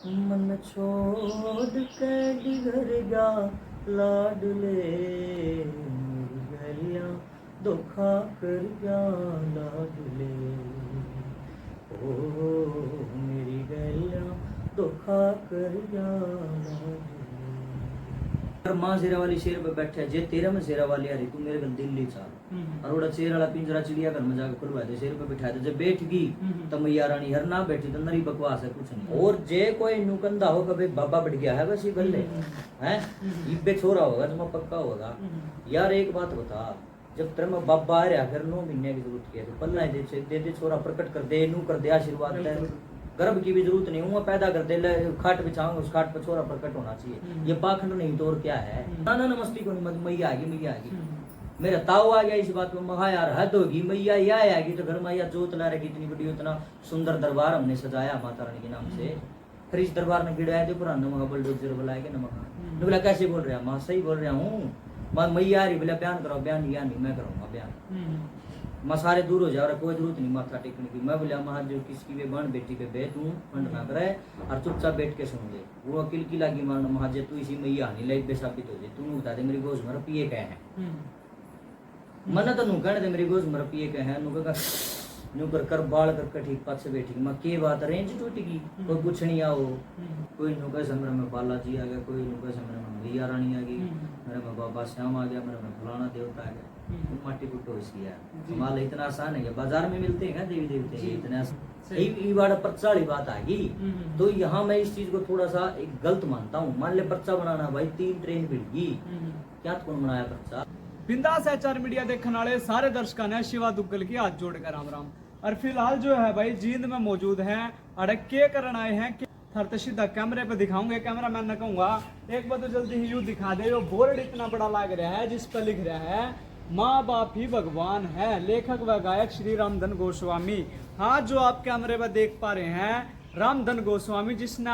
मन छोड़ के डिगर जा लाडले, मेरी गलियां धोखा कर जा लाडले, ओ मेरी गलियां धोखा कर जा लाडले। माँ शेरा वाली शेर पे बैठे जे तेरा में शेरा वाली आ रही तू मेरे गल दिल्ली चाल और उड़ा शेर वाला पिंजरा चिड़िया घर में जाकर खुलवा दे, शेर पे बिठाए दे, जब बैठ गई तो मैया रानी हर ना बैठी तो नरी बकवास है कुछ नहीं। और जे कोई नुकंदा हो कभी बाबा बढ़ गया है बस ये गले हैं इब्बे छोरा होगा तो पक्का होगा यार। एक बात बता, जब तेरे में बाबा आ रहा फिर 9 महीने की जरूरत की है तो पल्ला दे दे छोरा प्रकट कर दे, नू कर दे आशीर्वाद दे, गर्भ की भी जरूरत नहीं, वो पैदा कर दे, खाट बिछाऊंगा उस खाट पर छोरा प्रकट होना चाहिए। ये पाखंड नहीं तो और क्या है। ना ना मस्ती को नहीं, मैया आएगी मैया आएगी, मेरा ताऊ आ गया इस बात में, महा यार हद होगी, मैया या आएगी तो घर में या जोत ला रखी इतनी बड़ी, इतना सुंदर दरबार हमने सजाया माता रानी के नाम से। फिर इस दरबार में गिड़ाया थे पुराना महा बलडोजर बुलाएगा नमक, बोला कैसे बोल रहा माँ, सही बोल रहा हूँ मैया आ रही, बोला बयान कराओ, बयान लिया नहीं मैं करूँगा बयान, मैं सारे दूर हो जा रहा, कोई जरूरत नहीं माथा टेकने की। मैं बोला महा जो किसकी भी बहन बेटी पे बैठ हूँ फंड ना करे और चुपचाप बैठ के सुन ले। वो अकिल की लागी मारना महा जे तू इसी मैया नहीं लाइट बेसाबित हो जाए, तू बता दे मेरी गोश मर पिए कहे हैं, मन तो नू कहने दे मेरी गोश मर पिए कहे हैं, नु कर बाल कर ठीक पास बैठी मैं के बात रेंज टूट गई, कोई कुछ नहीं आओ, कोई नु कहे समर में बालाजी आ गया, कोई नु कहे समर में मैया रानी आ गई, मेरे में बाबा श्याम आ गया, मेरे में फलाना देवता आ गया, माटी कुटो इसकी है माल इतना आसान है, बाजार में मिलते हैं देवी देवते इतने आसान पर्चा वाली बात आ गई। तो यहाँ मैं इस चीज को थोड़ा सा एक गलत मानता हूँ। मान ले पर्चा बनाना भाई 3 ट्रेन भिड़ गई, क्या कौन बनाया पर्चा। बिंदास एचआर मीडिया देखने वाले सारे दर्शकों ने शिवा दुग्गल की हाथ जोड़कर राम राम। और फिलहाल जो है भाई जींद में मौजूद हैं अड़क के करन आए हैं कि थर सीधा कैमरे पे दिखाऊंगे, कैमरा मैन ने कहूंगा एक बार तो जल्दी ही यू दिखा दे, बोर्ड इतना बड़ा लग रहा है जिस पर लिख रहा है माँ बाप ही भगवान है, लेखक व गायक श्री रामधन गोस्वामी। हाँ, जो आप कैमरे पर देख पा रहे हैं रामधन गोस्वामी, जिसके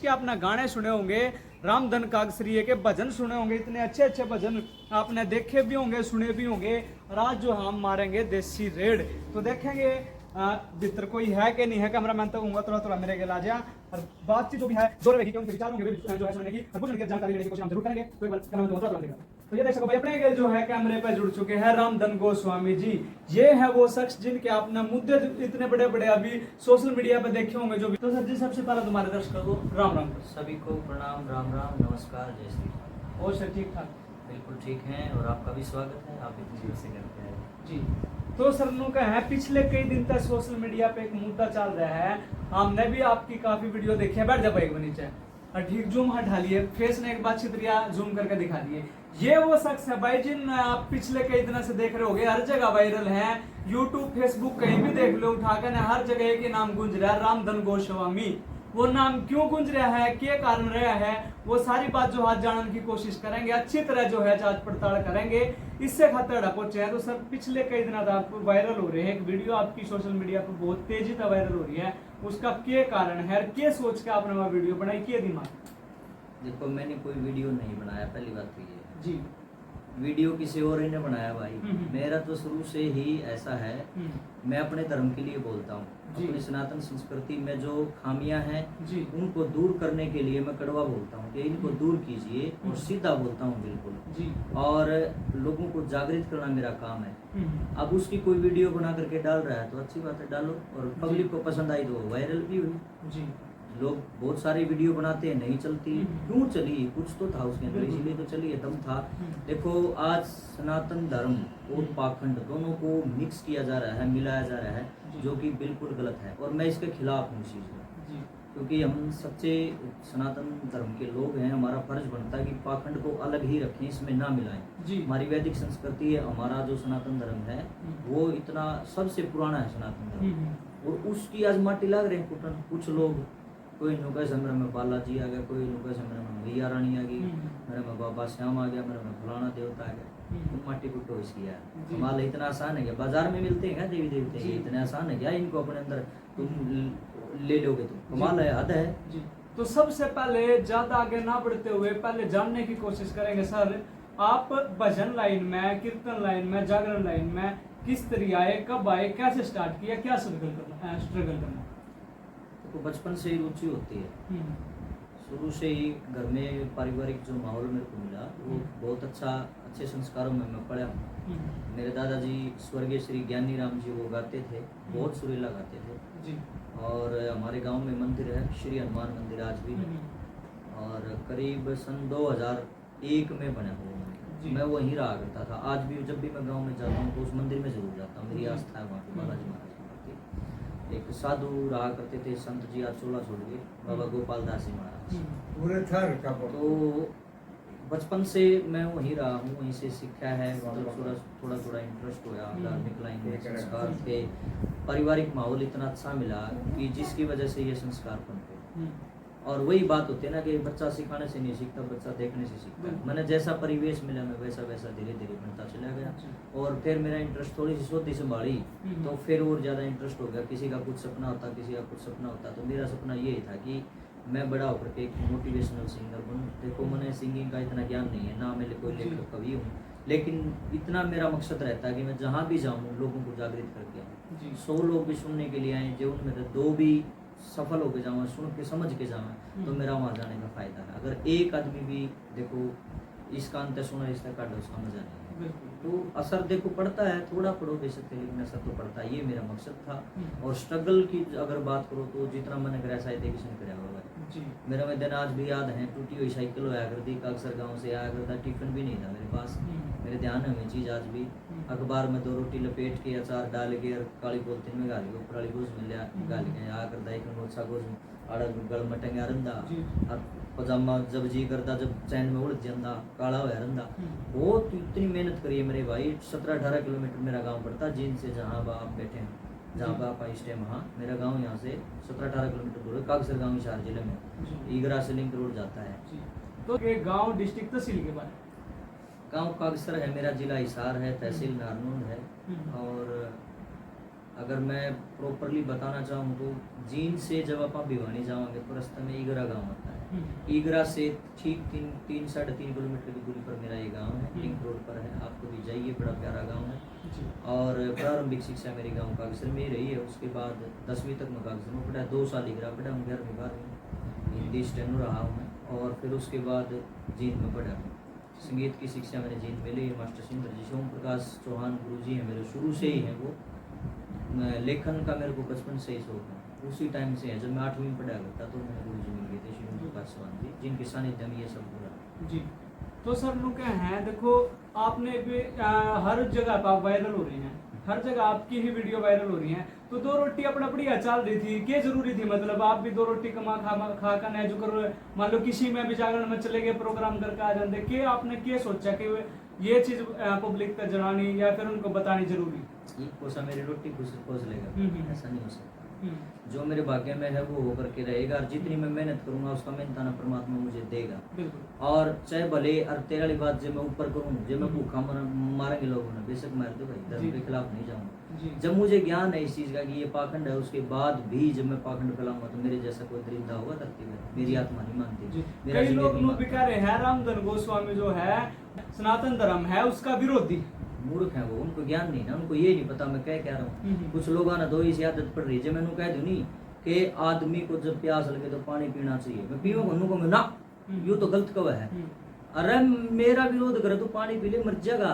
आपने गाने सुने होंगे, रामधन कागसरिये के भजन सुने होंगे, इतने अच्छे अच्छे भजन आपने देखे भी होंगे सुने भी होंगे। और आज जो हम मारेंगे देसी रेड, तो देखेंगे भीतर कोई है कि नहीं है। कैमरा मैन तो कहूंगा थोड़ा थोड़ा मेरे के ला जा और बातचीत जो भी है जोर रहेगी, क्योंकि विचारों की जो है सुनने की और कुछ जानकारी लेने की कोशिश हम जरूर करेंगे। तो एक बार कैमरा मैन थोड़ा देगा। तो ये देख सको भाई अपने जो है कैमरे पे जुड़ चुके हैं रामधन गोस्वामी जी। ये है वो शख्स जिनके आपने मुद्दे इतने बड़े बड़े अभी सोशल मीडिया पे देखे होंगे जो भी। तो सर जी सबसे पहले तुम्हारे दर्शकों को राम राम। सभी को प्रणाम, राम राम, नमस्कार, जय श्री राम। और सर ठीक ठाक? बिल्कुल ठीक है और आपका भी स्वागत है, आप इतनी जोर से करते हैं जी। तो सर नु का है पिछले कई दिन तक सोशल मीडिया पे एक मुद्दा चल रहा है, हमने भी आपकी काफी वीडियो देखी है, बैठ जा भाई नीचे और ठीक जूम हटा लिए, फेस ने एक बात छित्रिया जूम करके दिखा दिए। ये वो शख्स है भाई जिन आप पिछले कई दिनों से देख रहे होगे, हर जगह वायरल है, यूट्यूब फेसबुक कहीं भी देख लो उठा कर, हर जगह एक ही नाम गूंज रहा है रामधन गोस्वामी। वो नाम क्यों गूंज रहा है, क्या कारण रहा है, वो सारी बात जो आज जानने की कोशिश करेंगे, अच्छी तरह जो है जांच पड़ताल करेंगे, इससे खतरा पहुंचे हैं। तो सर पिछले कई दिनों तक आपको वायरल हो रहे हैं, एक वीडियो आपकी सोशल मीडिया पर बहुत तेजी से वायरल हो रही है, उसका क्या कारण है, क्या सोच के आपने वह वीडियो बनाई, क्या दिमाग? देखो मैंने कोई वीडियो नहीं बनाया, पहली बात तो ये जी, वीडियो किसी और ही ने बनाया भाई। मेरा तो शुरू से ही ऐसा है, मैं अपने धर्म के लिए बोलता हूँ, अपनी सनातन संस्कृति में जो खामियां हैं उनको दूर करने के लिए मैं कड़वा बोलता हूँ कि इनको दूर कीजिए, और सीधा बोलता हूँ बिल्कुल जी। और लोगों को जागृत करना मेरा काम है। अब उसकी कोई वीडियो बना करके डाल रहा है तो अच्छी बात है, डालो, और पब्लिक को पसंद आई तो वायरल भी हुई जी। लोग बहुत सारी वीडियो बनाते हैं, नहीं चलती, क्यों चली, कुछ तो था उसके अंदर, इसीलिए तो चली है, दम था। देखो आज सनातन धर्म और पाखंड दोनों को मिक्स किया जा रहा है, मिलाया जा रहा है, जो कि बिल्कुल गलत है, और मैं इसके खिलाफ हूँ इस चीज़ में, क्योंकि हम सच्चे सनातन धर्म के लोग हैं, हमारा फर्ज बनता है कि पाखंड को अलग ही रखें, इसमें ना मिलाएं। हमारी वैदिक संस्कृति है, हमारा जो सनातन धर्म है वो इतना सबसे पुराना है सनातन धर्म, और उसकी आज माटी लग रहे हैं कुछ लोग, कोई नुका समर में बालाजी आ गया, कोई नुका समर में मैया रानी आ गई, मेरे में बाबा श्याम आ गया, मेरे में फलाना देवता आ गया, तुम माटी कुटो इसकी यार। माल इतना आसान है क्या, बाजार में मिलते हैं क्या देवी देवते, ये इतने आसान है क्या, इनको अपने अंदर तुम ले लोगे, तुम कमाल है, हद है जी। तो सबसे पहले ज्यादा आगे ना बढ़ते हुए पहले जानने की कोशिश करेंगे सर, आप भजन लाइन में, कीर्तन लाइन में, जागरण लाइन में किस तरह आए, कब आए, कैसे स्टार्ट किया, क्या स्ट्रगल करना? देखो बचपन से ही रुचि होती है, हम्म, शुरू से ही घर में पारिवारिक जो माहौल मेरे को मिला वो बहुत अच्छे संस्कारों में मैं पढ़ा हूँ। हम्म, मेरे दादाजी स्वर्गीय श्री ज्ञानी राम जी वो गाते थे, बहुत सुरीला गाते थे। जी, और हमारे गांव में मंदिर है श्री हनुमान मंदिर आज भी है, हम्म, और करीब सन 2001 में बना हुआ जी। मंदिर। मैं वहीं रहा करता था, आज भी जब भी मैं गांव में जाता हूँ तो उस मंदिर में जरूर जाता हूँ, मेरी आस्था है वहाँ पे बालाजी महाराज के प्रति। एक साधु रहा करते थे संत जी, आज चोला छोड़ गए, बाबा गोपाल दास जी महाराज। हम्म, पूरे थर का तो बचपन से मैं वहीं रहा हूँ, वहीं से सीखा है, मतलब थोड़ा थोड़ा इंटरेस्ट हुआ धार्मिक लाइन में, संस्कार थे, पारिवारिक माहौल इतना अच्छा मिला कि जिसकी वजह से ये संस्कार बनते हैं। हम्म, और वही बात होती है ना कि बच्चा सिखाने से नहीं सीखता, बच्चा देखने से सीखता है। बिल्कुल। मैंने जैसा परिवेश मिला मैं वैसा वैसा धीरे धीरे बनता चला गया, और फिर मेरा इंटरेस्ट थोड़ी सी सोती संभाली हम्म। तो फिर और ज़्यादा इंटरेस्ट हो गया। किसी का कुछ सपना होता, किसी का कुछ सपना होता, तो मेरा सपना ये था कि मैं बड़ा होकर के एक मोटिवेशनल सिंगर बनूं। देखो मैंने सिंगिंग का इतना ज्ञान नहीं है, ना मैं कोई जी। लेखक कवि हूँ, लेकिन इतना मेरा मकसद रहता है कि मैं जहाँ भी जाऊँ लोगों को जागृत करके आऊँ। जी, 100 लोग भी सुनने के लिए आए, जो उनमें से 2 भी सफल होके जाऊँ, सुन के समझ के जाऊँ, तो मेरा वहाँ जाने का फायदा है। अगर एक आदमी भी देखो इसका अंत सुना, इसका काटो, उसका मजा नहीं है। बिल्कुल, तो असर देखो पड़ता है, थोड़ा पढ़ो बेशक, लेकिन असर तो पड़ता है। ये मेरा मकसद था। हम्म, और स्ट्रगल की अगर बात करो तो जितना मैंने कराया शायद किसी ने कराया होगा। जी, मेरा में दिन आज भी याद है, टूटी हुई साइकिल होया करती, अक्सर गाँव से आया करता, टिफिन भी नहीं था मेरे पास। हम्म, मेरे ध्यान है वो चीज़ आज भी। अखबार में 2 रोटी लपेट के अचार डाल के और काली पॉलिथीन में गाली ऊपर वाली गोश में लिया गाली के आ करता, एक नोचा गोश आड़ा गल मटेंगे रंदा, जी, और पजामा जब जी करता, जब चैन में उड़ जाता काला होया रंदा। हम्म, वो तो इतनी मेहनत करी है मेरे भाई। 17-18 किलोमीटर मेरा गांव पड़ता, जींद से जहाँ आप बैठे हैं, जहाँ पर आप इस टाइम, वहाँ मेरा गांव यहाँ से 17-18 किलोमीटर दूर है, कागसर गाँव हिसार जिले में, जी, ईगरा से लिंक रोड जाता है। जी। तो ये गांव डिस्ट्रिक्ट तहसील के बारे में। गांव कागसर है, मेरा जिला हिसार है, तहसील नारनूंद है। हम्म, और अगर मैं प्रॉपरली बताना चाहूँ तो जींद से जब आप भिवानी जाओगे तो रास्ते में ईगरा गांव आता है। हम्म, ईगरा से ठीक 3-3.5 किलोमीटर की दूरी पर मेरा ये गांव है, हम्म। लिंक रोड पर है, आप कभी जाइए, बड़ा प्यारा गांव है। जी, और प्रारंभिक शिक्षा मेरे गांव कागसर में ही रही है। उसके बाद 10वीं तक मैं कागसर में पढ़ा, 2 साल ईगरा पढ़ा हूँ, 11वीं 12वीं हिंदी स्टेनो रहा हूँ मैं। और फिर उसके बाद जींद में पढ़ा हूँ। संगीत की शिक्षा मैंने जींद में ली है, मास्टर सिंगर जी ओम प्रकाश चौहान गुरु जी हैं मेरे, शुरू से ही हैं वो। लेखन का मेरे को बचपन से ही शौक है, उसी टाइम से है। जब मैं 8वीं में पढ़ा करता तो मेरे गुरु जी मिल गए थे, श्री ओम प्रकाश चौहान जी, जिनके सानिध्य में ये सब पूरा। जी। तो सर लोग क्या है, देखो आपने भी हर जगह पर आप वायरल हो रहे हैं, हर जगह आपकी ही वीडियो वायरल हो रही है। तो 2 रोटी अपना बढ़िया चल रही थी, क्या जरूरी थी, मतलब आप भी 2 रोटी कमा खा कर नहीं, जो कर मान लो किसी में भी जागरण में चले गए, प्रोग्राम करके आ जाते, के आपने क्या सोचा कि ये चीज पब्लिक तक जलानी या फिर उनको बतानी जरूरी? एक कोसा मेरी रोटी खोज लेगा, ऐसा नहीं हो सकता। जो मेरे भाग्य में है वो होकर के रहेगा, और जितनी मैं मेहनत करूंगा उसका मेहनताना परमात्मा मुझे देगा। बिल्कुल। और चाहे भले और तेरे वाली बात जब मैं ऊपर करूँ, जब मैं भूखा मारेंगे लोग ना, बेशक मार दो भाई, धर्म जी। के खिलाफ नहीं जाऊंगा। जी, जब मुझे ज्ञान है इस चीज का कि ये पाखंड है, उसके बाद भी जब मैं पाखंड फैलाऊंगा तो मेरे जैसा कोई दरिंदा होगा धरती में, मेरी आत्मा नहीं मानती, जी। मेरा कई शरीर लोग नहीं नु भी मानता। कह रहे हैं रामधन गोस्वामी जो है सनातन धर्म है उसका विरोधी। मूर्ख है वो, उनको ज्ञान नहीं ना, उनको ये नहीं पता मैं क्या रहा हूँ। कुछ लोग आना दो इसी आदत पड़ रही है, मैंने कह दूँ नहीं कि आदमी को जब प्यास लगे तो पानी पीना चाहिए, मैं पीवा को मैं ना, यूँ तो गलत कवा है। अरे मेरा विरोध करे तो पानी पी ले, मर जाएगा।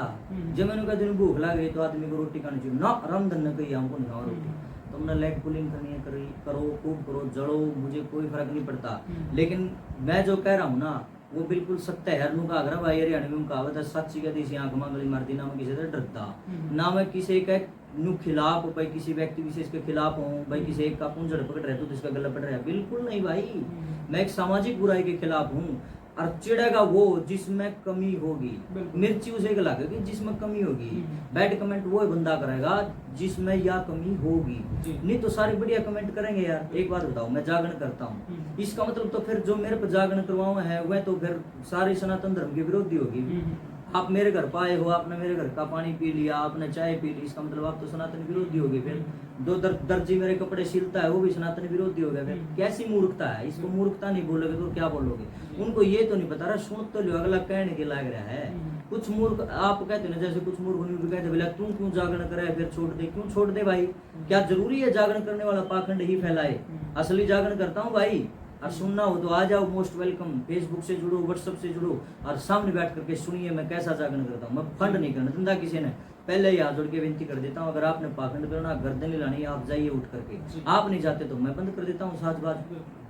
जब मैंने कहा दिन भूख लग गई तो आदमी को रोटी खानी चाहिए ना, रामधन ने कही हमको नहीं खाओ रोटी। तुमने लेग पुलिंग करनी है करो, खूब करो, जड़ो, मुझे कोई फर्क नहीं पड़ता। लेकिन मैं जो कह रहा हूँ ना वो बिल्कुल सत्य है। नु का भाई हरियाणा में कहावत है, सच्ची का देसी आंख मांगली मारती, ना मैं किसी से डरता, ना मैं किसी के नु खिलाफ, भाई किसी व्यक्ति विशेष के खिलाफ हूँ, भाई किसी एक का पूंजड़ पकड़ रहे तो जिसका गला पड़ रहा है, बिल्कुल नहीं भाई। मैं एक सामाजिक बुराई के खिलाफ हूँ। और चिड़ेगा वो जिसमें कमी होगी, मिर्ची उसे लगेगी जिसमें कमी होगी। बैड कमेंट वो बंदा करेगा जिसमें या कमी होगी, नहीं तो सारे बढ़िया कमेंट करेंगे। यार एक बात बताओ, मैं जागरण करता हूँ, इसका मतलब तो फिर जो मेरे पर जागरण करवाओ है वह तो फिर सारी सनातन धर्म की विरोधी होगी। आप मेरे घर पाए हो, आपने मेरे घर का पानी पी लिया, आपने चाय पी ली, इसका मतलब आप तो सनातन विरोधी होगी। फिर दो दर्जी मेरे कपड़े सिलता है वो भी सनातन विरोधी हो गया। फिर कैसी मूर्खता है, इसको मूर्खता नहीं बोलोगे तो क्या बोलोगे। उनको ये तो नहीं पता रहा, सुन तो लो अगला कहने के लग रहा है। कुछ मूर्ख आप कहते हो ना, जैसे कुछ मूर्ख भी कहते बोला तू क्यों जागरण करे फिर छोड़ दे, क्यों छोड़ दे भाई? क्या जरूरी है जागरण करने वाला पाखंड ही फैलाए? असली जागरण करता हूँ भाई, और सुनना हो तो आ जाओ, मोस्ट वेलकम। फेसबुक से जुड़ो, व्हाट्सएप से जुड़ो और सामने बैठ करके सुनिए मैं कैसा जागरण करता हूँ। मैं फंड नहीं करना धंधा किसी ने, पहले ही हाथ जोड़ के विनती कर देता हूँ, अगर आपने पाखंड करना, गर्दन लानी, आप जाइए उठ करके। आप नहीं जाते तो मैं बंद कर देता हूँ साजबाज,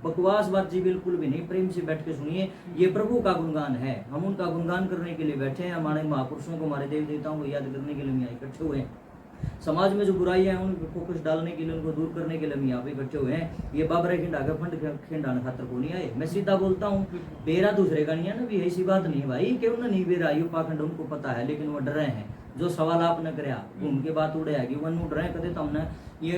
बकवासबाज जी बिल्कुल भी नहीं। प्रेम से बैठ के सुनिए, ये प्रभु का गुणगान है, हम उनका गुणगान करने के लिए बैठे हैं। हमारे महापुरुषों को, हमारे देवी देवताओं को याद करने के लिए हम यहाँ इकट्ठे हुए हैं। समाज में जो बुराइयां हैं उन पर फोकस डालने के लिए, उनको दूर करने के लिए हम यहाँ पे इकट्ठे हुए हैं। ये बाबरा खिंडा का फंड खिंडाने खातर को नहीं आए। मैं सीधा बोलता हूँ, बेरा दूसरे का नहीं है ना, भी ऐसी बात नहीं है भाई, क्यों ना नहीं बेरा, ये पाखंड उनको पता है, लेकिन वो डर रहे हैं। जो सवाल आपने कराया घूम के बात उड़े आएगी, वन उड़ रहे हैं कदे तो हमने ये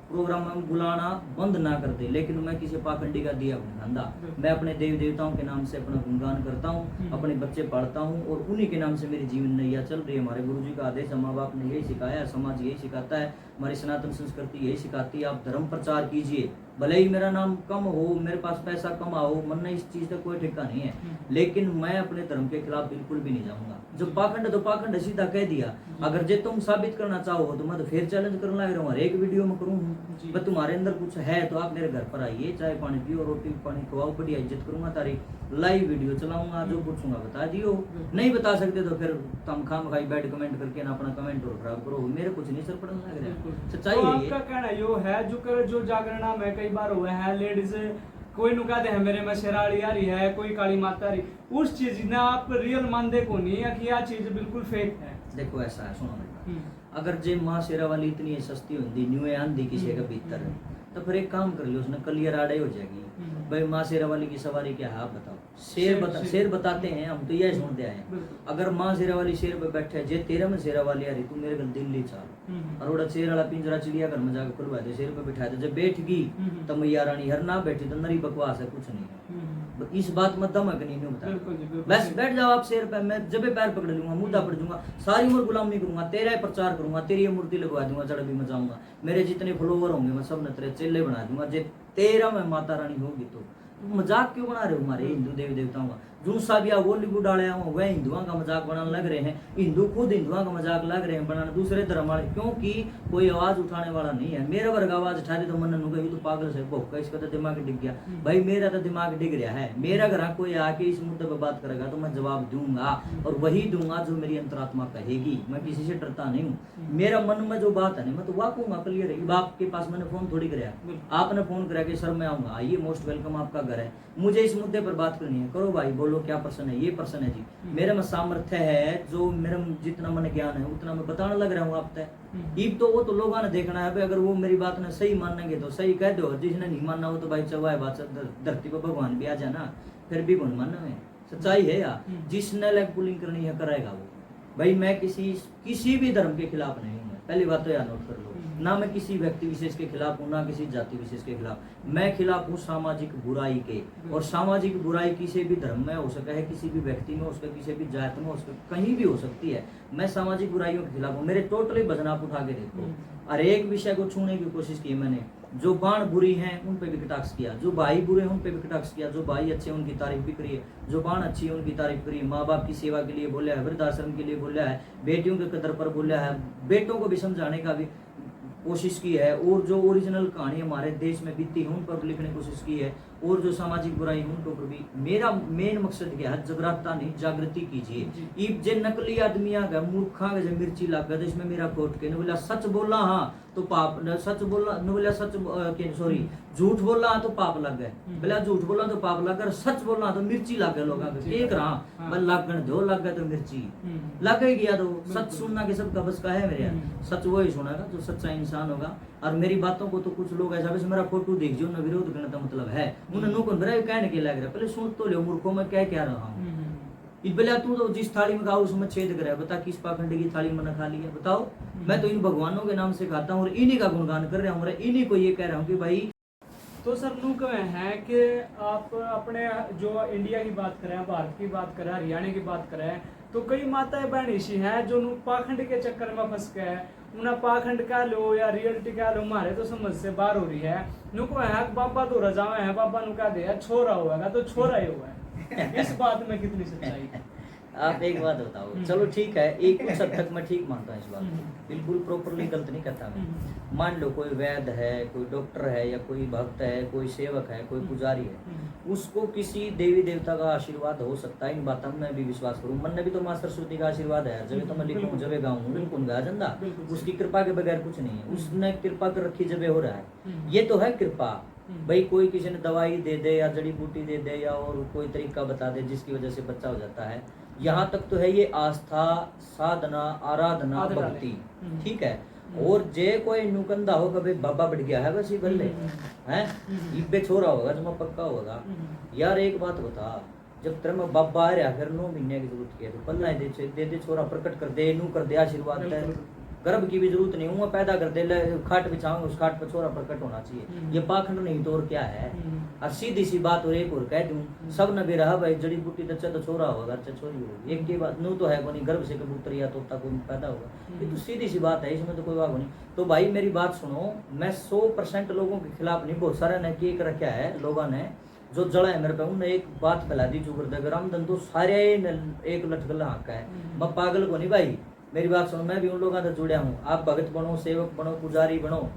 प्रोग्राम में बुलाना बंद ना कर दे, लेकिन मैं किसी पाखंडी का दिया धंधा। मैं अपने देवी देवताओं के नाम से अपना गुणगान करता हूँ, अपने बच्चे पढ़ता हूँ और उन्हीं के नाम से मेरी जीवन नैया चल रही है। हमारे गुरु जी का आदेश है, माँ बाप ने यही सिखाया है, समाज यही सिखाता है, हमारी सनातन संस्कृति यही सिखाती है। आप धर्म प्रचार कीजिए, भले ही मेरा नाम कम हो, मेरे पास पैसा कम आओ, मन में इस चीज का कोई ठेका नहीं है, लेकिन मैं अपने धर्म के खिलाफ बिल्कुल भी नहीं जाऊंगा। जो पाखंड है तो पाखंड सीधा कह दिया। अगर जे तुम साबित करना चाहो तो मैं तो फिर चैलेंज करने लग रहा हूँ, हर एक वीडियो में करूँ। मैं तुम्हारे अंदर कुछ है तो आप मेरे घर पर आइए, चाय पानी पियो, रोटी पानी खवाओ, बढ़िया इज्जत करूंगा तारी, लाइव वीडियो चलाऊंगा, जो पूछूंगा बता दियो। नहीं बता सकते तो फिर तुम खाम खाई बैठ कमेंट करके ना अपना कमेंट और खराब करो, मेरे कुछ नहीं सर पड़ने लग रहा। सच्चाई तो है आपका कहना यो है जो जागरणा में कई बार हुए हैं, लेडीज कोई नु कहते हैं मेरे में शेराड़ी आ रही है, कोई काली माता रही, उस चीज ने आप रियल मानते को नहीं है कि यह चीज बिल्कुल फेक है? देखो ऐसा है, सुनो मेरी बात, अगर जे माँ शेरा वाली इतनी सस्ती होती, न्यू आंधी किसी का भीतर है, तो फिर एक काम कर लियो, उसने कलियर आड़े हो जाएगी। भाई माँ शेरा वाली की सवारी क्या है आप बताओ? शेर बताते हैं, हम तो यही सुनते आए हैं। अगर माँ शेरा वाली शेर पे बैठे, जे तेरा में शेरा वाली आ रही, तू मेरे घर दिल्ली चाल और उड़ा शेर वाला पिंजरा चिड़िया घर में जाकर खुलवा दे, शेर पे बिठा दे, जब बैठ गई तो मैया रानी, हर ना बैठी तो नरी बकवास है, कुछ नहीं है। इस बात में दम है कि नहीं बता, बस बैठ जाओ आप शेर पे, मैं जब पैर पकड़ लूंगा, मुद्दा पड़ जाऊंगा, सारी उम्र गुलामी करूंगा, तेरा ही प्रचार करूंगा, तेरी ये मूर्ति लगवा दूंगा, जड़ भी मचाऊंगा, मेरे जितने फॉलोवर होंगे मैं सब ने तेरे चेले बना दूंगा, जे तेरा में माता रानी होगी तो मजाक क्यों बना रहे हो हमारे हिंदू देवी देवताओं का? जो साबिया बॉलीवुड डाले वह हिंदुओं का मजाक बनाने लग रहे हैं, हिंदू खुद हिंदुओं का मजाक लग रहे हैं बनाने दूसरे धर्म वाले, क्योंकि कोई आवाज उठाने वाला नहीं है। मेरा वर्ग आवाज उठा दे तो मन नु तो पागल से भोका, इसका तो दिमाग डिग गया। भाई मेरा तो दिमाग डिग रहा है, मेरा घर कोई आके इस मुद्दे पर बात करेगा तो मैं जवाब दूंगा, और वही दूंगा जो मेरी अंतरात्मा कहेगी। मैं किसी से डरता नहीं हूँ, मेरा मन में जो बात है मैं तो वाह कहूंगा, क्लियर है। आपके पास मैंने फोन थोड़ी कराया, आपने फोन करा के सर मैं आऊंगा, आइए मोस्ट वेलकम, आपका घर है, मुझे इस मुद्दे पर बात करनी है, करो भाई, बोलो क्या प्रश्न है? ये प्रश्न है जी, मेरे में सामर्थ्य है, जो मेरे जितना मन ज्ञान है उतना मैं बताने लग रहा हूँ आप तक। ईब तो वो तो लोगों ने देखना है भाई, अगर वो मेरी बात ने सही मानेंगे तो सही कह दो, जिसने नहीं मानना हो तो भाई चवाए बात धरती पर भगवान भी आ जाना, फिर भी कौन मानना है? सच्चाई है यार, जिसने लेग पुलिंग करनी है करेगा वो। भाई मैं किसी भी धर्म के खिलाफ नहीं हूँ, पहली बात तो याद नोट कर लो, ना मैं किसी व्यक्ति विशेष के खिलाफ हूँ, ना किसी जाति विशेष के खिलाफ, मैं खिलाफ हूँ सामाजिक बुराई के। और सामाजिक बुराई किसी भी धर्म में हो सकता है, किसी भी व्यक्ति में हो सकता है, किसी भी जात में हो सकता है, कहीं भी हो सकती है। मैं सामाजिक बुराइयों के खिलाफ हूँ। मेरे टोटली भजन आप उठा के देखो, हर एक विषय को छूने की कोशिश की मैंने। जो बाण बुरी हैं उन पे भी कटाक्ष किया, जो भाई बुरे हैं उन पे भी कटाक्ष किया, जो भाई अच्छे हैं उनकी तारीफ भी करी है, जो बाण अच्छी है उनकी तारीफ करी, माँ बाप की सेवा के लिए बोला है, वृद्धाश्रम के लिए बोला है, बेटियों के कदर पर बोला है, बेटों को भी समझाने का भी कोशिश की है, और जो ओरिजिनल कहानी हमारे देश में बीती है उन पर लिखने की कोशिश की है, और जो सामाजिक बुराई है उनके ऊपर भी। मेरा मेन मकसद क्या है? जागरूकता नहीं, जागृति कीजिए। इब जे नकली आदमी आ गया, मूर्खा के जो मिर्ची लग गया, इसमें मेरा कोट के बोला सच बोला हाँ तो पाप, सच बोला न बोला सच सॉरी झूठ बोला तो पाप लग गए, बोला झूठ बोला तो पाप लग गया, सच बोला तो मिर्ची लग गए लोगों को। एक रहा बल लगन दो लग गए तो मिर्ची लग ही गया, तो सच सुनना के सबका बस का है मेरे, सच वो ही सुनेगा जो सच्चा इंसान होगा। और मेरी बातों को तो कुछ लोग ऐसा वैसे मेरा फोटो देख जो न विरोध करने का मतलब है, उन्हें नो कौन बरा कहने के लग रहा, पहले सुन तो लो मूर्खों में क्या क्या रहा हूँ। बोला तू तो जिस थाली में खाओ उसमें छेद करे, बता किस पाखंड की थाली मैंने खा ली है बताओ? मैं तो इन भगवानों के नाम से खाता हूँ और इन्हीं का गुणगान कर रहा हूँ, इन्हीं को ये कह रहा हूँ कि भाई। तो सर नू कहे हैं कि आप अपने जो इंडिया की बात करें, भारत की बात करें, हरियाणा की बात करें, तो कई माताएं बहन ऐसी हैं जो नू पाखंड के चक्कर में फंस गए हैं। उन्हें पाखंड कह लो या रियलिटी कह लो, हमारे तो समझ से बाहर हो रही है। नु को है बाबा तो रजावे हैं, बाबा नु कह दे छोरा होगा तो छोरा ही हुआ है। इस बात में कितनी सच्चाई है? आप एक बात बताओ, चलो ठीक है, एक कुछ हद तक मैं ठीक मानता हूँ इस बात को, बिल्कुल प्रॉपरली गलत नहीं करता मैं। मान लो कोई वैद्य है, कोई डॉक्टर है, या कोई भक्त है, कोई सेवक है, कोई पुजारी है, उसको किसी देवी देवता का आशीर्वाद हो सकता है, इन बातों में भी विश्वास करूँ। मन ने भी तो माँ सरस्वती का आशीर्वाद है, जब तो मैं लिखूँ जब गाऊँ उनको गा जंदा, उसकी कृपा के बगैर कुछ नहीं है, उसने कृपा कर रखी जब हो रहा है, ये तो है कृपा। भाई कोई किसी ने दवाई दे दे या जड़ी बूटी दे दे या और कोई तरीका बता दे जिसकी वजह से बच्चा हो जाता है, यहाँ तक तो है ये आस्था, साधना, आराधना, भक्ति, ठीक है। और जे कोई नुकंदा हो कभी बाबा बढ़ गया है बस ये बल्ले हैं, इब्बे छोरा होगा जो पक्का होगा। यार एक बात बता, जब तेरे में बाबा आ रहा फिर 9 महीने की जरूरत है तो पल्ला दे छोरा प्रकट कर दे, नू कर दे आशीर्वाद दे, गर्भ की भी जरूरत नहीं, वो पैदा कर दे, खाट बिछाऊंगा उस खाट पर छोरा प्रकट होना चाहिए, ये पाखंड नहीं तो और क्या है। और सीधी सी बात और एक और कह दूं, सब न भी रहा भाई जड़ी बूटी दच्चा तो छोरा होगा, अच्छा छोरी होगी, एक की बात नू तो है कोई गर्भ से कबूतर या तोता कोई पैदा होगा, ये तो सीधी सी बात है, इसमें तो कोई बात नहीं। तो भाई मेरी बात सुनो, मैं 100% लोगों के खिलाफ नहीं, बहुत सारे ने केक रखा है लोगों ने जो जड़ा है मेरे पे, उन्हें एक बात फैला दी चुकर रामधन तो सारे एक लटकल हक है, मैं पागल को नहीं भाई, मेरी बात सुनो, मैं भी उन लोगों से जुड़ा हूँ। आप भगत बनो, सेवक बनो, पुजारी बनो,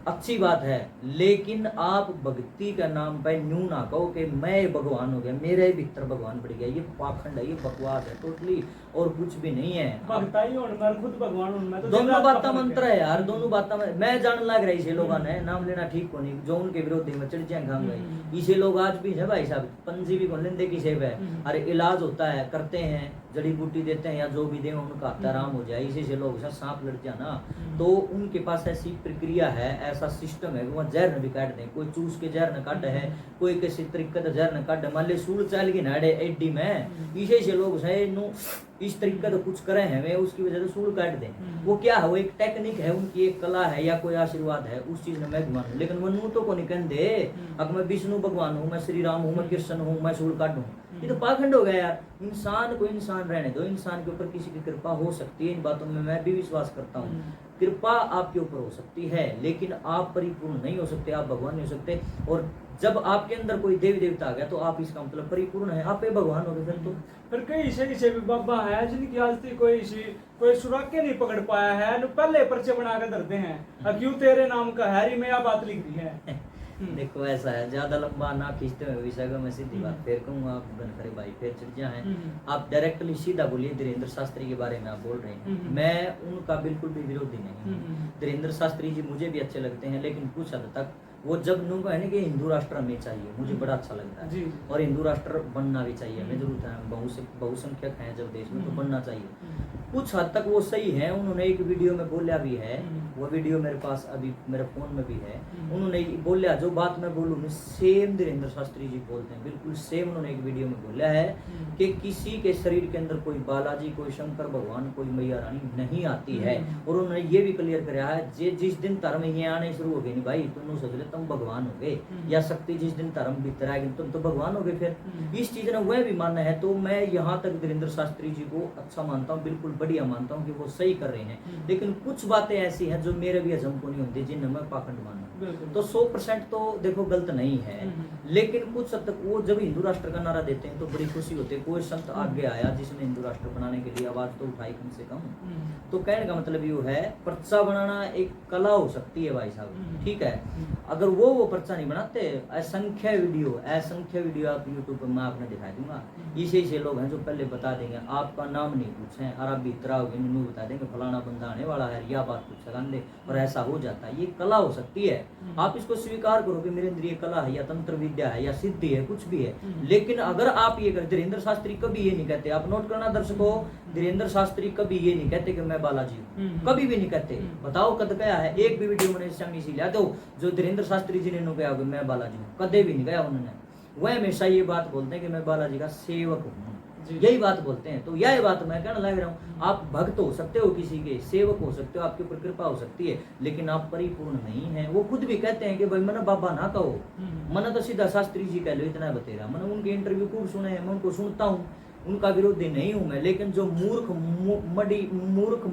अच्छी बात है, लेकिन आप भक्ति का नाम पे न्यू ना कहो कि मैं भगवान हो गया, मेरे भीतर भगवान बढ़ गया, ये पाखंड है, ये बकवास है टोटली, और कुछ भी नहीं है। भक्ताई और मैं खुद भगवान हूं, मैं तो दोनों बातें मंत्र है यार, दोनों बातें मैं जान लग रही है लोगों ने, नाम लेना ठीक को नहीं, जो उनके विरोधी में चढ़ खाम गए, इसे लोग आज भी है भाई साहब, पंजी भी लेंदे की सेब है, अरे इलाज होता है करते हैं, जड़ी बूटी देते हैं या जो भी दें उनका आराम हो जाए, इसी से लोग सांप लड़ जाए ना, तो उनके पास ऐसी प्रक्रिया है, ऐसा सिस्टम है, वो जहर न भी काट दें, कोई चूस के जहर न काट है, कोई किसी तरीके से जहर न काट, मान ली सूल चल गई नाड़े एडी में, इसी से लोग इस तरीके से कुछ करे हैं वे, उसकी वजह से सूल काट दें, वो क्या है, वो एक टेक्निक है, उनकी एक कला है या कोई आशीर्वाद है, उस चीज में मैं भगवान हूँ। लेकिन वो नू तो को नहीं कहते अब मैं विष्णु भगवान हूँ, मैं श्री राम हूँ, मैं कृष्ण हूँ, मैं सूल काटूं, ये तो पाखंड हो गया यार। इंसान को इंसान रहने दो, इंसान के ऊपर किसी की कृपा हो सकती है, इन बातों में मैं भी विश्वास करता हूँ, कृपा आपके ऊपर हो सकती है, लेकिन आप परिपूर्ण नहीं हो सकते, आप भगवान नहीं हो सकते। और जब आपके अंदर कोई देवी देवता आ गया तो आप इसका मतलब परिपूर्ण है, आप भगवान हो गए। फिर कई इसे भी बाबा है जिनकी आज तक कोई सुराके नहीं पकड़ पाया है, पहले पर्चे बना कर धरते हैं, क्यों तेरे नाम का हैरी में यह बात लिख दी है। देखो ऐसा है, ज्यादा लंबा ना खींचते हुए विषय को मैं सीधी बात फिर कहूँगा, आप बनकर भाई फिर चर्चा है, आप डायरेक्टली सीधा बोलिए। धीरेन्द्र शास्त्री के बारे में आप बोल रहे हैं, मैं उनका बिल्कुल भी विरोधी नहीं हूँ, धीरेन्द्र शास्त्री जी मुझे भी अच्छे लगते हैं, लेकिन कुछ हद तक वो जब नू है ना कि हिंदू राष्ट्र हमें चाहिए, मुझे बड़ा अच्छा लगता है, और हिंदू राष्ट्र बनना भी चाहिए, हमें जरूरत है, बहुसंख्यक है जब देश में तो बनना चाहिए। कुछ हद तक वो सही है, उन्होंने एक वीडियो में बोला भी है, वो वीडियो मेरे पास अभी मेरे फोन में भी है, उन्होंने बोला जो बात मैं बोलूँ सेम धीरेन्द्र शास्त्री जी बोलते हैं, बिल्कुल सेम उन्होंने एक वीडियो में बोला है कि किसी के शरीर के अंदर कोई बालाजी, कोई शंकर भगवान, कोई मैया रानी नहीं आती है। और उन्होंने ये भी क्लियर कराया है, जिस दिन धर्म ये आने शुरू हो गए नहीं भाई, तुम सोच ले तुम भगवान हो गए, या शक्ति जिस दिन धर्म भीतर आएगी तुम तो भगवान हो गए। फिर इस चीज ने वह भी मानना है, तो मैं यहाँ तक धीरेन्द्र शास्त्री जी को अच्छा मानता हूँ, बिल्कुल बढ़िया मानता हूँ कि वो सही कर रहे हैं। लेकिन कुछ बातें ऐसी हैं जो मेरे भी हजम को नहीं होती, जिन्हें मैं पाखंड मानता हूँ। तो 100% तो देखो गलत नहीं है, लेकिन कुछ हद तक वो जब हिंदू राष्ट्र का नारा देते हैं तो बड़ी खुशी होती है। कोई संत आगे आया जिसने हिंदू राष्ट्र बनाने के लिए आवाज तो उठाई कम से कम, तो कहने का मतलब ये है पर्चा बनाना एक कला हो सकती है भाई साहब, ठीक है। अगर वो पर्चा नहीं बनाते, असंख्य वीडियो आप यूट्यूब पर मैं आपने दिखा दूंगा, इसे लोग हैं जो पहले बता देंगे, आपका नाम नहीं पूछे और आप भीतर आओगे न्यू बता देंगे फलाना बंदा आने वाला है, या बात कुछ लगा दे, और ऐसा हो जाता है। ये कला हो सकती है, आप इसको स्वीकार करो कि मेरे अंदर ये कला है, या तंत्र विद्या है, या सिद्धि है, कुछ भी है। लेकिन अगर आप ये कर, धीरेन्द्र शास्त्री कभी ये नहीं कहते, आप नोट करना दर्शकों, धीरेन्द्र शास्त्री कभी ये नहीं कहते कि मैं बालाजी हूँ, कभी भी नहीं कहते। बताओ कद क्या है, एक भी वीडियो मैंने संग ला दो जो धीरेन्द्र शास्त्री जी ने कहा मैं बालाजी हूँ, कदे भी नहीं कहा उन्होंने। वह हमेशा ये बात बोलते हैं कि मैं बालाजी का सेवक हूँ, यही बात बोलते हैं। तो यह बात मैं कहना लग रहा हूँ, आप भक्त हो सकते हो, किसी के सेवक हो सकते हो, आपके ऊपर कृपा हो सकती है, लेकिन आप परिपूर्ण नहीं है। वो खुद भी कहते हैं कि भाई मैंने बाबा ना कहो, मैंने तो सीधा शास्त्री जी कह लो, इतना बतेरा। मैंने उनके इंटरव्यू खूब सुने हैं, मैं उनको सुनता हूँ, उनका विरोधी नहीं हूं मैं, लेकिन जो मूर्ख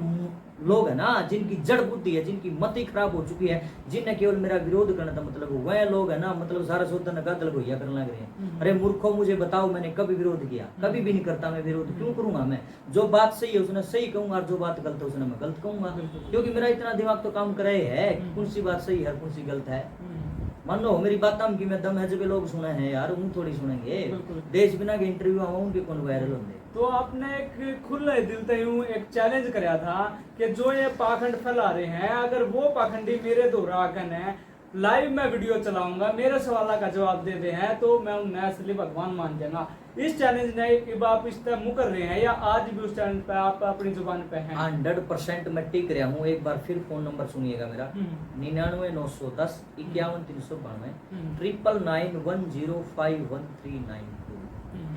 लोग है ना जिनकी जड़ बुद्धि है, जिनकी मति खराब हो चुकी है, जिनने केवल मेरा विरोध करना था मतलब वह लोग है ना मतलब सारा सोचना गादल गोइया करने लग रहे हैं। अरे मूर्खों मुझे बताओ मैंने कभी विरोध किया? कभी भी नहीं करता मैं विरोध, क्यों करूंगा मैं? जो बात सही है उसने सही कहूंगा और जो बात गलत है उसने मैं गलत कहूंगा, क्योंकि मेरा इतना दिमाग तो काम करे है कौन सी बात सही है कौन सी गलत है। मान लो मेरी बात की मैं दम है जब लोग सुने हैं यार, उन थोड़ी सुनेंगे। देश बिना के इंटरव्यू आवा उनके कौन वायरल होंगे। तो आपने एक खुले दिल से यूं एक चैलेंज कराया था कि जो ये पाखंड फैला रहे हैं, अगर वो पाखंडी मेरे दोहराकन है लाइव में वीडियो चलाऊंगा, मेरे सवाल का जवाब दे दे हैं तो मैं उन्हें असली भगवान मान जाऊंगा। इस चैलेंज ने अब आप इस तरह मुकर रहे हैं या आज भी उस चैलेंज पे आप अपनी जुबान पे हैं? 100% मैं टिक रहा हूँ। एक बार फिर फोन नंबर सुनिएगा मेरा 99 910 51 392 99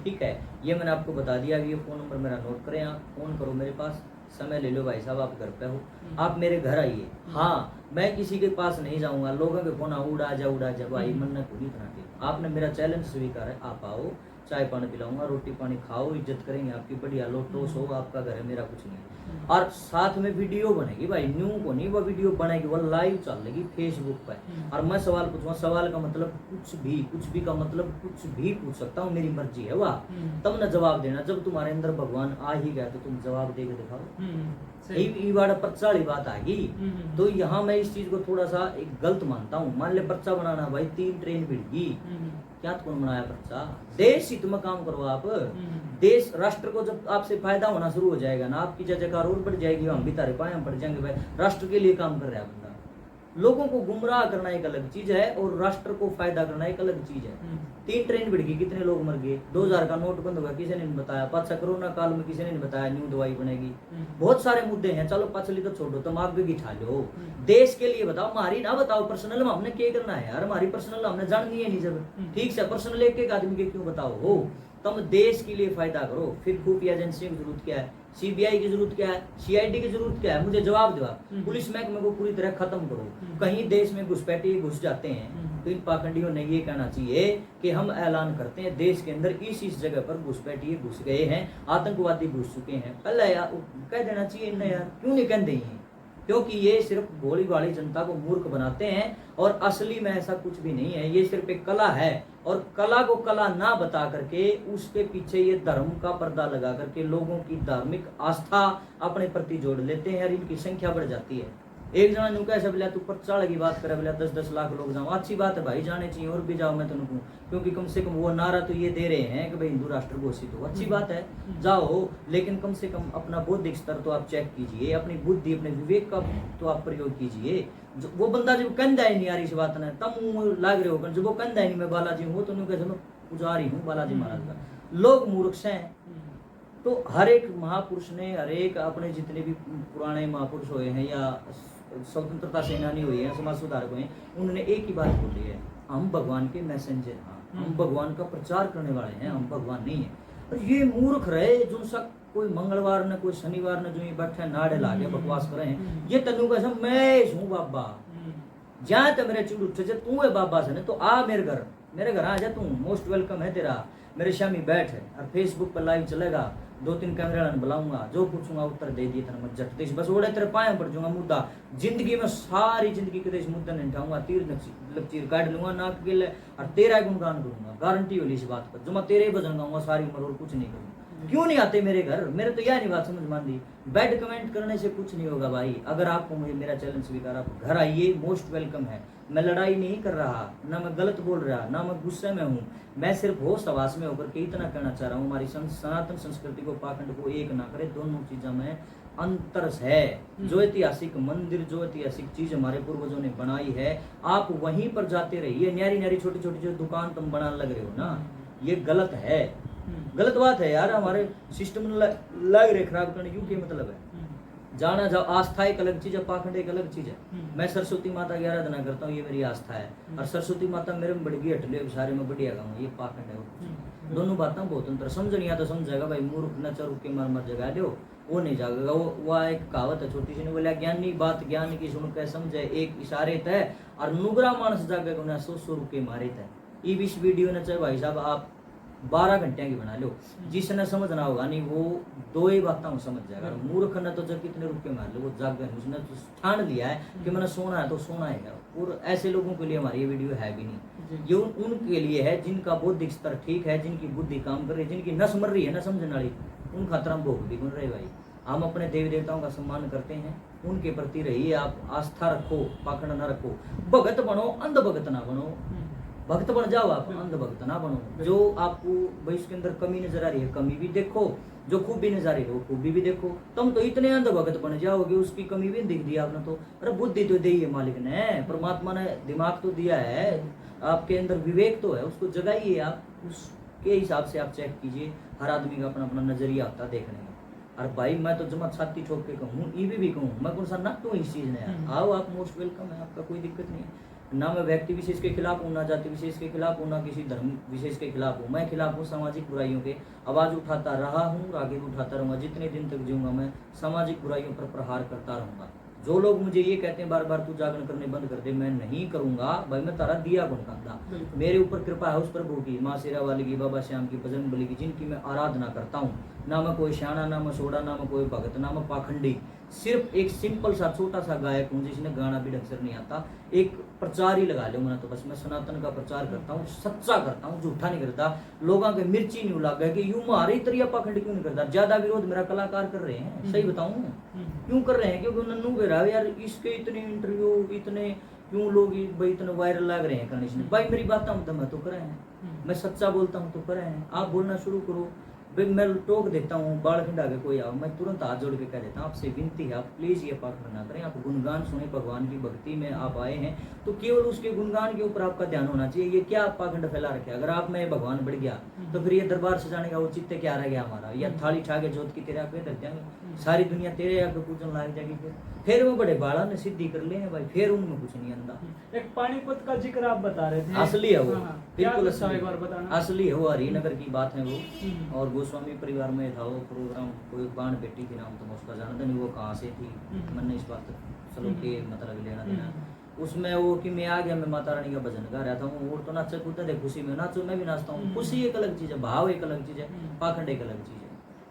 ठीक है, ये मैंने आपको बता दिया। ये फोन नंबर मेरा नोट करें, आप फोन करो मेरे पास, समय ले लो भाई साहब, आप घर पे हो, आप मेरे घर आइए। हाँ मैं किसी के पास नहीं जाऊंगा, लोगों के फोन उड़ा जा भाई मन ने पूरी तरह की। आपने मेरा चैलेंज स्वीकार है, आप आओ, चाय पानी पिलाऊंगा, रोटी पानी खाओ, इज्जत करेंगे आपकी, बढ़िया लोटोस हो, आपका घर है मेरा कुछ नहीं है। और साथ में वीडियो बनेगी भाई, न्यू को नहीं, वो वीडियो बनेगी, वो लाइव चलेगी फेसबुक पर। और मैं सवाल पूछूंगा, सवाल का मतलब कुछ भी का मतलब कुछ भी पूछ सकता हूँ, मेरी मर्जी है वाह। तब ना जवाब देना, जब तुम्हारे अंदर भगवान आ ही गया तो तुम जवाब दे के दिखाओ। ये वाला पर्चा वाली बात आ गई। तो यहाँ मैं इस चीज को थोड़ा सा एक गलत मानता हूँ। मान ले पर्चा बनाना भाई, 3 ट्रेन भिड़गी, क्या कौन बनाया पर्चा? देश हित में काम करो आप। देश राष्ट्र को जब आपसे फायदा होना शुरू हो जाएगा ना, आपकी जयकार और बढ़ जाएगी, हम भी तारे पाए हम बढ़ जाएंगे भाई। राष्ट्र के लिए काम कर रहा है बंदा। लोगों को गुमराह करना एक अलग चीज है और राष्ट्र को फायदा करना एक अलग चीज है। 3 ट्रेन भिड़गी, कितने लोग मर गए? 2000 का नोट बंद होगा, किसी ने नहीं बताया। पाछा कोरोना काल में किसी ने नहीं बताया न्यू दवाई बनेगी। बहुत सारे मुद्दे हैं, चलो पछली तो छोड़ो, तुम आगे की ठा लो। देश के लिए बताओ, हमारी ना बताओ पर्सनल में हमने क्या करना है यार। हमारी पर्सनल हमने जाननी है नहीं जब, ठीक से पर्सनल एक आदमी के क्यों बताओ हो। तुम देश के लिए फायदा करो। फिर खुफिया एजेंसियों की जरूरत क्या है? सीबीआई की जरूरत क्या है? सीआईडी की जरूरत क्या है? मुझे जवाब दो। पुलिस महकमे को पूरी तरह खत्म करो। कहीं देश में घुसपैठिए घुस जाते हैं तो इन पाखंडियों ने ये कहना चाहिए कि हम ऐलान करते हैं देश के अंदर इस जगह पर घुसपैठिए घुस गए हैं, आतंकवादी घुस चुके हैं। पहले यार कह देना चाहिए इन्हें यार, क्यों नहीं कहते हैं? क्योंकि ये सिर्फ भोली भाली जनता को मूर्ख बनाते हैं और असली में ऐसा कुछ भी नहीं है। ये सिर्फ एक कला है और कला को कला ना बता करके उसके पीछे ये धर्म का पर्दा लगा करके लोगों की धार्मिक आस्था अपने प्रति जोड़ लेते हैं और इनकी संख्या बढ़ जाती है। एक जना नु कैसे बोला तू पर्चा की बात करे, बोला 10-10 लाख लोग जाओ, अच्छी बात है भाई, जाने चाहिए और भी जाओ। मैं तुमको क्योंकि कम से कम वो नारा तो ये दे रहे हैं कि भाई हिंदू राष्ट्र घोषित हो, अच्छी बात है जाओ, लेकिन कम से कम अपना बौद्धिक स्तर तो आप चेक कीजिए, अपनी बुद्धि अपने विवेक का तो आप प्रयोग कीजिए। वो बंदा जब कंधा ही नहीं आ रही इस बात ने, तब लाग रहे हो, जब वो कंधा ही नहीं मैं बालाजी हूँ तो कैसे मैं पुजारी हूँ बालाजी महाराज का। लोग मूर्ख हैं। तो हर एक महापुरुष ने, हर एक अपने जितने भी पुराने महापुरुष हुए हैं या स्वतंत्रता सेनानी हुए हैं, समाज सुधारक हुए हैं, उन्होंने एक ही बात बोली है, हम भगवान के मैसेंजर हैं, हम भगवान का प्रचार करने वाले हैं, हम भगवान नहीं है। और ये मूर्ख रहे जो सा कोई मंगलवार ने कोई शनिवार ने जो ये बैठे नाड़े लागे बकवास करे हैं, ये तनु का सब मैं हूँ बाबा, जहाँ तक मेरे चूड़ उठे तू है बाबा से ने तो आ मेरे घर आ जा, तू मोस्ट वेलकम है तेरा, मेरे शामी बैठ है और फेसबुक पर लाइव चलेगा, 2-3 कैमरे बुलाऊंगा, जो पूछूंगा उत्तर दे दिए तेरे मत झट देश बस ओढ़े तेरे पाए पड़ जाऊंगा। मुद्दा जिंदगी में सारी जिंदगी के देश मुद्दा नहीं उठाऊंगा, तीर लकीर काट लूंगा नाक के लिए और तेरा गुणगान करूंगा, गारंटी होली इस बात पर, जो मैं तेरे ही भजन गाऊंगा सारी उम्र और कुछ नहीं करूंगा। क्यों नहीं आते मेरे घर? मेरे तो यह नहीं बात समझ मान दी, बैड कमेंट करने से कुछ नहीं होगा भाई। अगर आपको मुझे मेरा चैलेंज स्वीकार, आप घर आइए, मोस्ट वेलकम है। मैं लड़ाई नहीं कर रहा, ना मैं गलत बोल रहा, ना मैं गुस्से में हूँ, मैं सिर्फ होश हवास में होकर के इतना कहना चाह रहा हूँ, हमारी सनातन संस्कृति को पाखंड को एक ना करे, दोनों चीजों में अंतर है। जो ऐतिहासिक मंदिर, जो ऐतिहासिक चीज हमारे पूर्वजों ने बनाई है, आप वहीं पर जाते रहिए। न्यारी न्यारी छोटी छोटी जो दुकान तुम बनाने लग रहे हो ना, ये गलत है, गलत बात है यार। हमारे सिस्टम लग रहे खराब करने, क्यों क्या मतलब है? जाना जाओ, आस्था एक अलग चीज है, पाखंड एक अलग चीज है। मैं सरस्वती माता की आराधना करता हूँ, ये मेरी आस्था है, और सरस्वती माता मेरे में बढ़गी हटले सारे में बढ़िया गाऊंगा, ये पाखंड है। दोनों बातें बहुत अंतर, समझ आ तो समझेगा भाई, मूर्ख न चर के मर जगा दो, वो नहीं जागेगा। वो एक कहावत है छोटी सी ने बोला, ज्ञानी बात ज्ञान की सुन के समझे एक इशारे तय, और नुगरा मानस जागेगा उन्हें 100 रुपये मारे तय। इस वीडियो ने चाहे भाई साहब आप 12 घंटे की बना लो। जिसने समझना होगा नहीं वो 2 ही बातों को समझ जाएगा। मूर्ख ने तो जब कितने रुपये मार लो वो जाग गए, उसने तो ठान लिया है कि मैंने सोना है तो सोना है। और ऐसे लोगों के लिए हमारी ये वीडियो है भी नहीं। ये उनके लिए है जिनका बौद्धिक स्तर ठीक है, जिनकी बुद्धि काम कर रही है, जिनकी नस मर रही है ना समझने वाली, उन खतरा में भोग भी बन रहे भाई। हम अपने देवी देवताओं का सम्मान करते हैं, उनके प्रति रहिए, आप आस्था रखो, पाखंड ना रखो, भगत बनो, अंध भगत ना बनो। भक्त बन जाओ आप, अंध भक्त ना बनो। जो आपको भाई उसके अंदर कमी नजर आ रही है कमी भी देखो, जो खूबी नजर आ रही है वो खूबी भी देखो। तुम तो इतने अंध भगत बन जाओगे उसकी कमी भी दिख दी आपने तो। अरे बुद्धि तो दी है मालिक ने, परमात्मा ने दिमाग तो दिया है, आपके अंदर विवेक तो है, उसको जगाइए आप, उसके हिसाब से आप चेक कीजिए। हर आदमी का अपना अपना नजरिया होता देखने का। अरे भाई मैं तो जमा छाती ठोक के कहूँ, ईवी भी कहूँ, मैं कौन सा नट हूँ इस चीज में। आओ आप मोस्ट वेलकम है, आपका कोई दिक्कत नहीं है। ना मैं व्यक्ति विशेष के खिलाफ हूँ, ना जाति विशेष के खिलाफ हूँ, ना किसी धर्म विशेष के खिलाफ हूँ। मैं खिलाफ हूँ सामाजिक बुराइयों के, आवाज उठाता रहा हूँ, आगे भी उठाता रहूंगा। जितने दिन तक जीऊंगा मैं सामाजिक बुराइयों पर प्रहार करता रहूंगा। जो लोग मुझे ये कहते हैं बार बार तू जागरण करने बंद कर दे, मैं नहीं करूंगा भाई। मैं तारा दिया गुण करता, मेरे ऊपर कृपा है उस प्रभु की, माँ शेरा वाली की, बाबा श्याम की, बजरंग बली की, जिनकी मैं आराधना करता हूँ। ना मैं कोई श्याना, ना मैं सोड़ा, ना मैं कोई भगत, ना मैं पाखंडी, सिर्फ एक सिंपल सा छोटा सा गायक हूँ जिसने गाना भी ढंग से नहीं आता। एक प्रचार ही लगा लो मैंने तो बस। मैं सनातन का प्रचार करता हूँ, सच्चा करता हूँ, झूठा नहीं करता। लोगों के मिर्ची नहीं उला गया कि यूं मारे तरिया पाखंड क्यों नहीं करता। ज्यादा विरोध मेरा कलाकार कर रहे हैं, सही बताऊं क्यों कर रहे हैं, क्योंकि नन्नू बेरा यार इसके इतने इंटरव्यू, इतने क्यों लोग भाई इतने वायरल लग रहे हैं करने से। भाई मेरी बात तो मैं तो कर रहे हैं, मैं सच्चा बोलता हूँ तो कर रहे हैं। आप बोलना शुरू करो भाई, मैं टोक देता हूँ, बाल खिंडा के कोई आओ, मैं तुरंत हाथ जोड़ के कह देता हूँ आपसे विनती है आप प्लीज ये पाखंड ना करें। आप गुणगान सुने, भगवान की भक्ति में आप आए हैं तो केवल उसके गुणगान के ऊपर आपका ध्यान होना चाहिए। ये क्या आप पाखंड फैला रखे। अगर आप में भगवान बढ़ गया तो फिर ये दरबार सजाने का औचित्य क्या रह गया हमारा। या थाली छा के जोत की तेरे आगे धर जाएंगे, सारी दुनिया तेरे आगे पूजन लाग जाएगी। फिर वो बड़े बाड़ा ने सिद्धि कर ले भाई, फिर उनमें कुछ नहीं आंदा। एक पानीपत का जिक्र आप बता रहे थे, असली है वो, बिल्कुल एक बार बताना। असली है वो, हरिनगर की बात है वो। और गोस्वामी परिवार में था वो प्रोग्राम, कोई बाण बेटी थी नाम, तो उसका जानता नहीं वो कहाँ से थी, मैंने इस बात चलो के मतलब लेना देना। उसमें वो कि मैं आ गया, मैं माता रानी का भजन गा रहा था, और तो नाचे कूदते थे, खुशी में नाचो, मैं भी नाचता हूँ। खुशी एक अलग चीज है, भाव एक अलग चीज है, पाखंड एक अलग चीज है।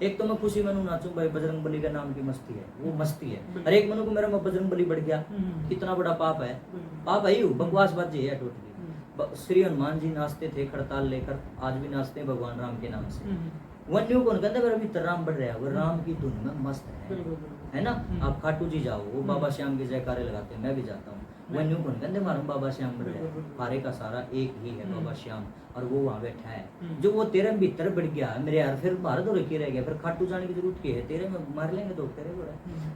एक तो मैं खुशी मनू नाचूं भाई, बजरंग बली का नाम की मस्ती है, वो मस्ती है। हर एक मनु को मेरा बजरंग बली बढ़ गया, कितना बड़ा पाप है। पाप है बकवास बात जी है टोटली। श्री हनुमान जी नाचते थे खड़ताल लेकर, आज भी नाचते हैं भगवान राम के नाम से। वन्यू कौन कहते मेरा भीतर राम बढ़ रहा है, वो राम की धुन में मस्त है ना। आप खाटू जी जाओ, वो बाबा श्याम के जयकारे लगाते हैं, मैं भी जाता हूँ। वन्यू कौन कहते हमारा बाबा श्याम बढ़ रहा है, फारे का सारा एक ही है बाबा श्याम, और वो वहाँ बैठा है। जो वो तेरे भीतर बढ़ गया मेरे यार, फिर भारत और रह गया, फिर खाटू जाने की जरूरत की है, तेरे में मार लेंगे तो तेरे को।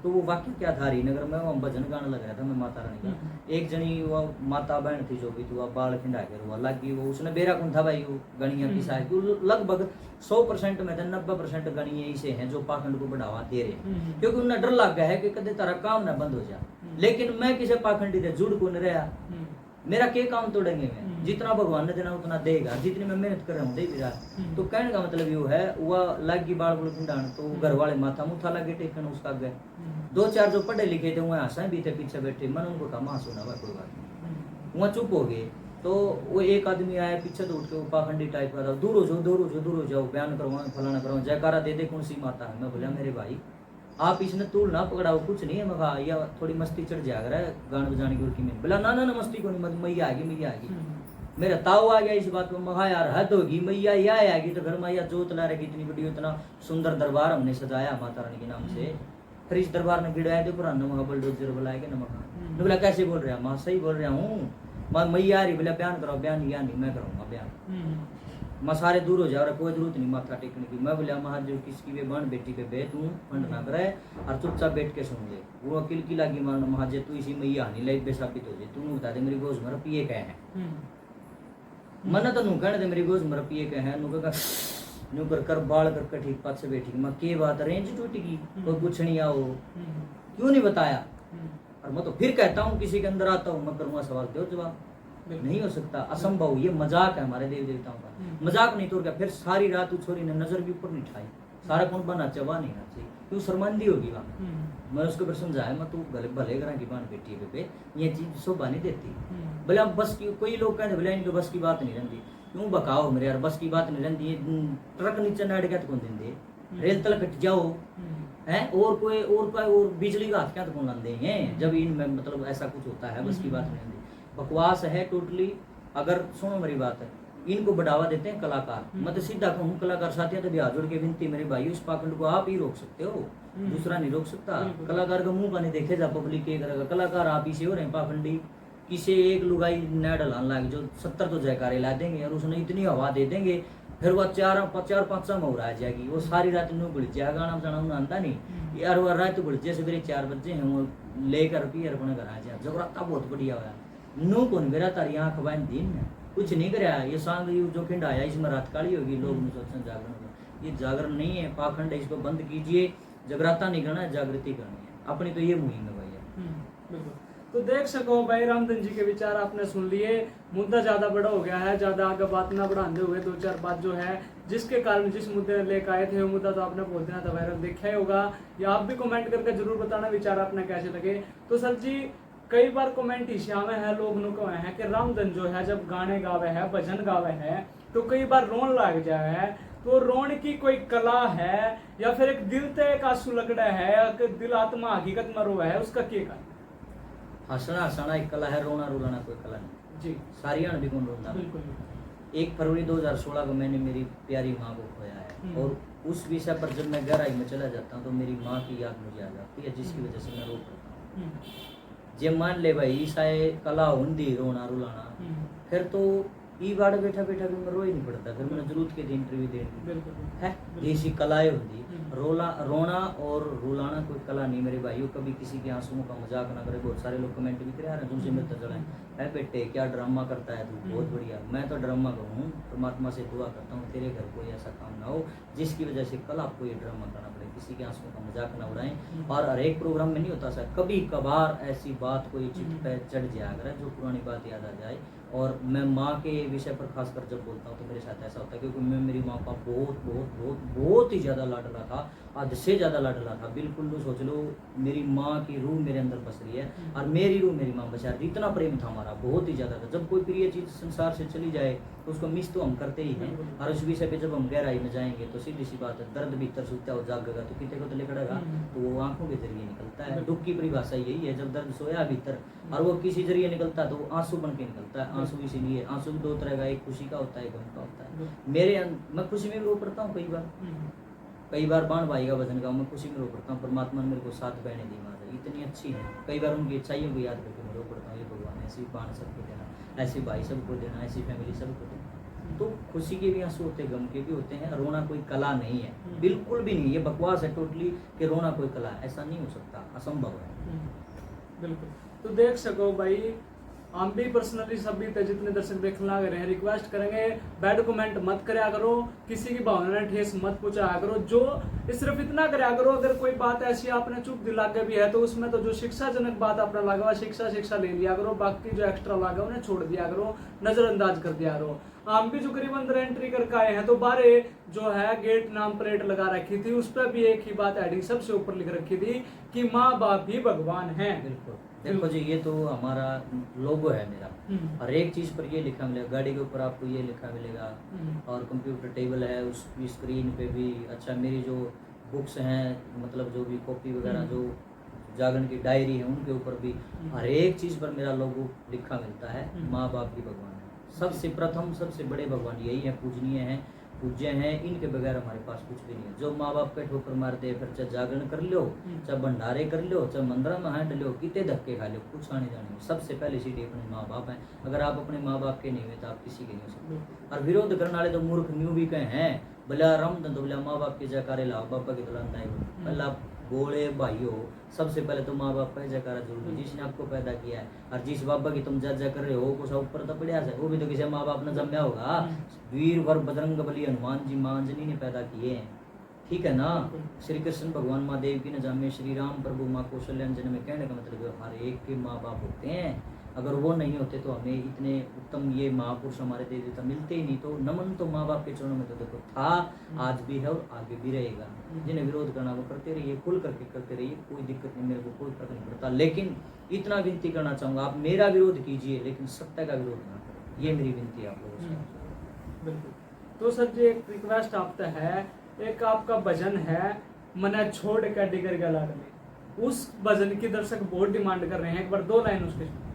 तो वो वाक्य क्या था, हरिनगर में वहाँ भजन गाना लग रहा था मैं माता रानी का। एक जनी वो माता बहन थी जो भी थी, वो बाल खिंडा के रोआ लगी। वो उसने बेरा कौन था भाई, वो गणिया की साय, लगभग 100% में 90% गणिये ऐसे हैं जो पाखंड को बढ़ावा दे रहे हैं, क्योंकि उन्हें डर लग गया है कि कदे तारा काम ना बंद हो जाए। लेकिन मैं किसी पाखंडी से जुड़ को नहीं रहा, मेरा क्या काम तोड़ेंगे मैं, जितना भगवान ने देना उतना देगा, जितनी मैं मेहनत कर रहा हूँ दे भी रहा। तो कहने का मतलब ये है, वह लगी बाल बुल खिंडान, तो घर वाले माथा मुथा लगे टेकन उसका गए। 2-4 जो पढ़े लिखे थे वह हंसा भी थे पीछे बैठे, मन उनको कहा मां सुना हुआ कोई बात नहीं, वहाँ चुप हो गए। तो वो एक आदमी आया पीछे तो उठ के, वो पाखंडी टाइप का था, दूर हो जाओ दूर हो जाओ दूर हो जाओ, बयान करवाओ फलाना करवाओ, जयकारा दे दे कौन सी माता है। मैं बोला मेरे भाई आप इसने तूल ना पकड़ाओ, कुछ नहीं है। मैं कहा या थोड़ी मस्ती चढ़ जाएगा गान बजाने की उर्की में। बोला ना ना मस्ती को नहीं, मैया आएगी मैया आएगी। मेरा ताऊ आ गया इस बात में, महा यार हद होगी, मैया ये आएगी तो घर मैया जोत ला रही, इतनी बड़ी इतना सुंदर दरबार हमने सजाया माता रानी के नाम से। फिर इस दरबार में गिड़ाया तो पूरा नमक बलडोजर बुलाएगा नमक। बोला कैसे बोल रहा माँ, सही बोल रहा हूँ मैया आ रही। बोला बयान कराओ, बयान या नहीं मैं कराऊंगा बयान, मैं सारे दूर हो जाओ, कोई जरूरत नहीं माथा टेकने की। मैं बोला महा जो किसकी वे बहन बेटी पे बे तू फंड ना करे और चुपचाप बैठ के सुन ले। वो अकिल की लागी मारना महाजे तू इसी मैया हानि लाइक बेसाबित हो जाए, तू बता दे मेरी गोज मर पिए कह है। मन तो नू कहने दे मेरी गोज मर पिए कह है, नू कर बाल कर ठीक पास से बैठी। मैं के बात रेंज टूटेगी, कोई कुछ नहीं आओ क्यों नहीं बताया। और मैं तो फिर कहता हूँ किसी के अंदर आता हूँ मैं करूँगा सवाल दो जवाब, नहीं हो सकता, असंभव। ये मजाक है हमारे देवी देवताओं का, मजाक नहीं तोड़ गया। फिर सारी रात उस छोरी ने नजर भी ऊपर नहीं उठाई, सारा कौन बना चबा नहीं चाहिए, क्यों शर्मांदी होगी वहाँ। मैं उसको फिर समझाया, मैं तू भले भले करा की बान बेटी पे ये चीज शोभा नहीं देती। भले अब बस की कोई लोग कहते भले इनके बस की बात नहीं रहती। क्यों बकाओ मेरे यार, बस की बात नहीं रहती है। ट्रक नीचे नाड़ के तो कौन देंगे, रेल तल कट जाओ है, और कोई और बिजली का हाथ क्या तो कौन लाते हैं जब इनमें मतलब ऐसा कुछ होता है। बस की बात नहीं रहती, बकवास है टोटली। अगर सुनो मेरी बात है, इनको बढ़ावा देते हैं कलाकार। मैं तो सीधा कहूँ कलाकार साथियों तो बिहार जोड़ के विनती मेरे भाई, इस पाखंड को आप ही रोक सकते हो, दूसरा नहीं रोक सकता। कलाकार का मुंह का नहीं देखे जा पब्लिक के करेगा, कलाकार आप ही से हो रहे हैं पाखंडी। किसी एक लुगाई नया डलान लागे जो 70 तो जयकारे ला देंगे और उसने इतनी हवा दे देंगे, फिर वह चार पाँच में हो रहा जाएगी, वो सारी रात न्यू बुढ़ जाएगा, गाना बजाना उन्हें आता नहीं यार, वो रात बुढ़ जाए सवेरे 4 बजे हैं वो लेकर पियर अपने घर आ जाए। जबरता बहुत बढ़िया हुआ नू कौन मेरा तारी आँख बाइन दिन है कुछ नहीं कराया। ये सांग जो खिंड आया इसमें रात काली होगी, लोग सोचते जागरण होगा, ये जागरण नहीं है, पाखंड है, इसको बंद कीजिए। जगराता नहीं करना है, जागृति करनी है अपनी, तो ये मुहिम है भैया। बिल्कुल। तो देख सको भाई रामधन जी के विचार आपने सुन लिए। मुद्दा ज्यादा बड़ा हो गया है, ज्यादा आगे बात ना बढ़ाते हुए 2-4 बात जो है जिसके कारण जिस मुद्दे लेकर आए थे वो मुद्दा तो आपने बहुत दिनों तक वायरल देखा ही होगा, या आप भी कमेंट करके जरूर बताना विचार आपने कैसे लगे। तो सर जी कई बार कमेंट इशिया में है, लोग नु कहे हैं कि रामधन जो है जब गाने गावे है, भजन गावे है, तो कई बार रोन लग जाए है, तो रोन की कोई कला है या फिर एक दिल ते एक आंसू लगड़ा है, एक दिल आत्मा हकीकत में रोवा है, उसका क्या कारण? हंसना हंसाना एक कला है, रोना रुलाना कोई कला नहीं जी। सारी भी कौन रोता। बिल्कुल। 1 फरवरी 2016 को मैंने मेरी प्यारी माँ को खोया है, और उस विषय पर जब मैं गहराई में चला जाता हूँ तो मेरी माँ की याद मुझे आ जाती है, जिसकी वजह से मैं रो पड़ता हूँ। जे मान ले भाई ईसाए कला होंदी रोना रुलाना, फिर तो ई बाड़ बैठा बैठा भी मैं रो ही नहीं पड़ता, फिर मैंने जरूरत के दिन इंटरव्यू देनी है। देसी कलाएं होंगी, रोना और रुलाना कोई कला नहीं मेरे भाइयों। कभी किसी के आंसुओं का मजाक ना करे। बहुत सारे लोग कमेंट भी करे रहे हैं तुमसे मिलता चला है बेटे क्या ड्रामा करता है तू, बहुत बढ़िया। मैं तो ड्रामा करूँ, परमात्मा से दुआ करता हूँ तेरे घर कोई ऐसा काम ना हो जिसकी वजह से कल आपको ये ड्रामा करना पड़े, किसी के आंसुओं का मजाक ना उड़ाएं। और हर एक प्रोग्राम में नहीं होता सर, कभी कभार ऐसी बात कोई चिट पे चढ़ जाया करे जो पुरानी बात याद आ जाए। और मैं माँ के विषय पर खासकर जब बोलता हूँ तो मेरे साथ ऐसा होता है, क्योंकि मैं मेरी माँ का बहुत बहुत बहुत बहुत ही ज़्यादा लाडला था, हद से ज़्यादा लाडला था। बिल्कुल लो सोच लो मेरी माँ की रूह मेरे अंदर बस रही है और मेरी रूह मेरी माँ बचा रही, इतना प्रेम था हमारा, बहुत ही ज़्यादा था। जब कोई प्रिय चीज़ संसार से चली जाए तो उसको मिस तो हम करते ही हैं, और उस विषय पे जब हम गहराई में जाएंगे तो सीधी सी बात है, दर्द भीतर सूखता हो जागेगा तो कितने को तो लेकड़ेगा, तो वो आंखों के जरिए निकलता है। दुख की परिभाषा यही है, जब दर्द सोया भीतर और वो किसी जरिए निकलता है तो वो आंसू बन के निकलता है। आंसू इसीलिए, आंसू 2 तरह का, एक खुशी का होता है, एक गम का होता है। मैं खुशी में भी रो पड़ता हूँ कई बार बाण भाई का भजन गाऊँ, मैं खुशी में रो पड़ता हूँ। परमात्मा ने मेरे को 7 बहनें दी, माता इतनी अच्छी है, कई बार उनकी अच्छाइयों को याद करके मैं रो पड़ता हूँ। ये भगवान ऐसी बाण सबको देना, ऐसे भाई सबको देना, ऐसी फैमिली सबको देना। तो खुशी के भी आंसू होते हैं, गम के भी होते हैं। रोना कोई कला नहीं है, बिल्कुल भी नहीं। ये बकवास है टोटली कि रोना कोई कला है, ऐसा नहीं हो सकता, असंभव है। बिल्कुल। तो देख सको भाई हम भी पर्सनली सभी जितने दर्शक देखने लग रहे हैं रिक्वेस्ट करेंगे बैड कमेंट मत करया करो, किसी की भावना ने ठेस मत पहुंचाया करो। जो सिर्फ इतना करया करो, अगर कोई बात ऐसी आपने चुप दिला के भी है तो उसमें तो जो शिक्षाजनक बात अपना लगा शिक्षा ले लिया करो, बाकी जो एक्स्ट्रा लगा उन्हें छोड़ दिया करो, नजरअंदाज कर दिया करो। हम भी जो करीबन अंदर एंट्री करके आए हैं तो बारे जो है गेट नाम प्लेट लगा रखी थी, उस पर भी एक ही बात हेडिंग सबसे ऊपर लिख रखी थी कि माँ बाप भी भगवान है। बिल्कुल देखो जी, ये तो हमारा लोगो है मेरा, हर एक चीज पर ये लिखा मिलेगा, गाड़ी के ऊपर आपको ये लिखा मिलेगा, और कंप्यूटर टेबल है उसकी स्क्रीन पे भी। अच्छा मेरी जो बुक्स हैं, मतलब जो भी कॉपी वगैरह जो जागरण की डायरी है उनके ऊपर भी हर एक चीज पर मेरा लोगो लिखा मिलता है, माँ बाप भी भगवान है। सबसे प्रथम सबसे बड़े भगवान यही है, पूजनीय है, पूज्य हैं, इनके बगैर हमारे पास कुछ भी नहीं है। जो माँ बाप पे ठोकर मार दे, फिर चाहे जागरण कर लो, चाहे भंडारे कर लो, चाहे मंदिर में हाथ लो, कितने धक्के खा लो, कुछ आने जाने। सबसे पहले सीढ़ी अपने माँ बाप हैं। अगर आप अपने माँ बाप के नहीं हुए तो आप किसी के नहीं हो सकते। और विरोध करने वाले तो मूर्ख न्यू भी कहे हैं, भला राम तो भला माँ बाप के जयकारे लाओ, बापा की बुलंदा है। पहला बोले भाइयों, सबसे पहले तो माँ बाप का जयकारा जरूरी, जिसने आपको पैदा किया है। और जिस बाबा की तुम जय कर रहे हो कुछ ऊपर तो पड़ा है, वो भी तो किसी माँ बाप ने जन्मा होगा। वीर वर बजरंग बली हनुमान जी माँ अंजनी ने पैदा किए हैं, ठीक है ना। श्री कृष्ण भगवान माँ देव की न जामे, श्री राम प्रभु माँ कौशल्या अंजन में। कहने का मतलब हर एक के माँ बाप होते हैं, अगर वो नहीं होते तो हमें इतने उत्तम ये महापुरुष हमारे देव देवता मिलते ही नहीं। तो नमन तो माँ बाप के चरणों में तो देखो था, आज भी है और आगे भी रहेगा। जिन्हें विरोध करना वो करते रहिए, खुल करके करते रहिए, कोई दिक्कत नहीं, मेरे को कोई फर्क नहीं पड़ता। लेकिन इतना विनती करना चाहूँगा, आप मेरा विरोध कीजिए लेकिन सत्य का विरोध ना करें, ये मेरी विनती है आप लोगों से। बिल्कुल। तो सर जी एक रिक्वेस्ट आपसे है, एक आपका भजन है मने छोड़ के डिगर गला डले, उस भजन की दर्शक बहुत डिमांड कर रहे हैं, एक बार 2 लाइन उसके सुनिए।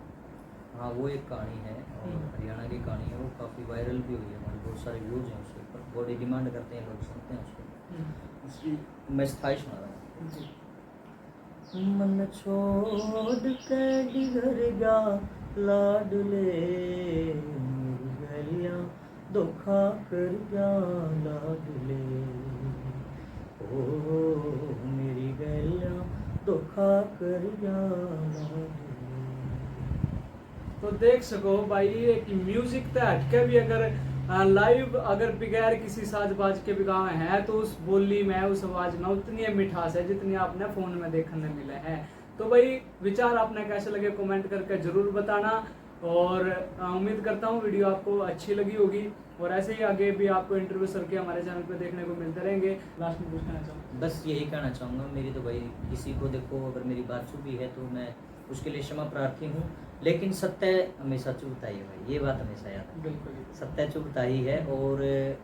हाँ, वो एक कहानी है और हरियाणा की कहानी है, वो काफ़ी वायरल भी हुई है, हमारे बहुत सारे व्यूज हैं उसके ऊपर, बड़ी डिमांड करते हैं लोग, सुनते हैं उसको। उसकी मैं स्थाई सुना रहा हूँ। मन छोड़ के डिगर जा लाडले, मेरी गलियां धोखा कर जा लाडले, ओ मेरी गलियां धोखा कर जा लाडले। तो देख सको भाई एक म्यूजिक ते हटके भी अगर लाइव अगर बगैर किसी साज बाज के भी गाए हैं तो उस बोली में उस आवाज में उतनी मिठास है जितनी आपने फोन में देखने मिले हैं। तो भाई विचार आपने कैसे लगे कमेंट करके जरूर बताना, और उम्मीद करता हूँ वीडियो आपको अच्छी लगी होगी, और ऐसे ही आगे भी आपको इंटरव्यू सर के हमारे चैनल पे देखने को मिलते रहेंगे। लास्ट में कुछ कहना चाहूँगा? बस यही कहना चाहूँगा, मेरी तो भाई किसी को देखो अगर मेरी बात चुभी है तो मैं उसके लिए क्षमा प्रार्थी हूँ, लेकिन सत्य हमेशा चुभता ही है भाई, ये बात हमेशा याद है। बिल्कुल सत्य चुभता ही है। और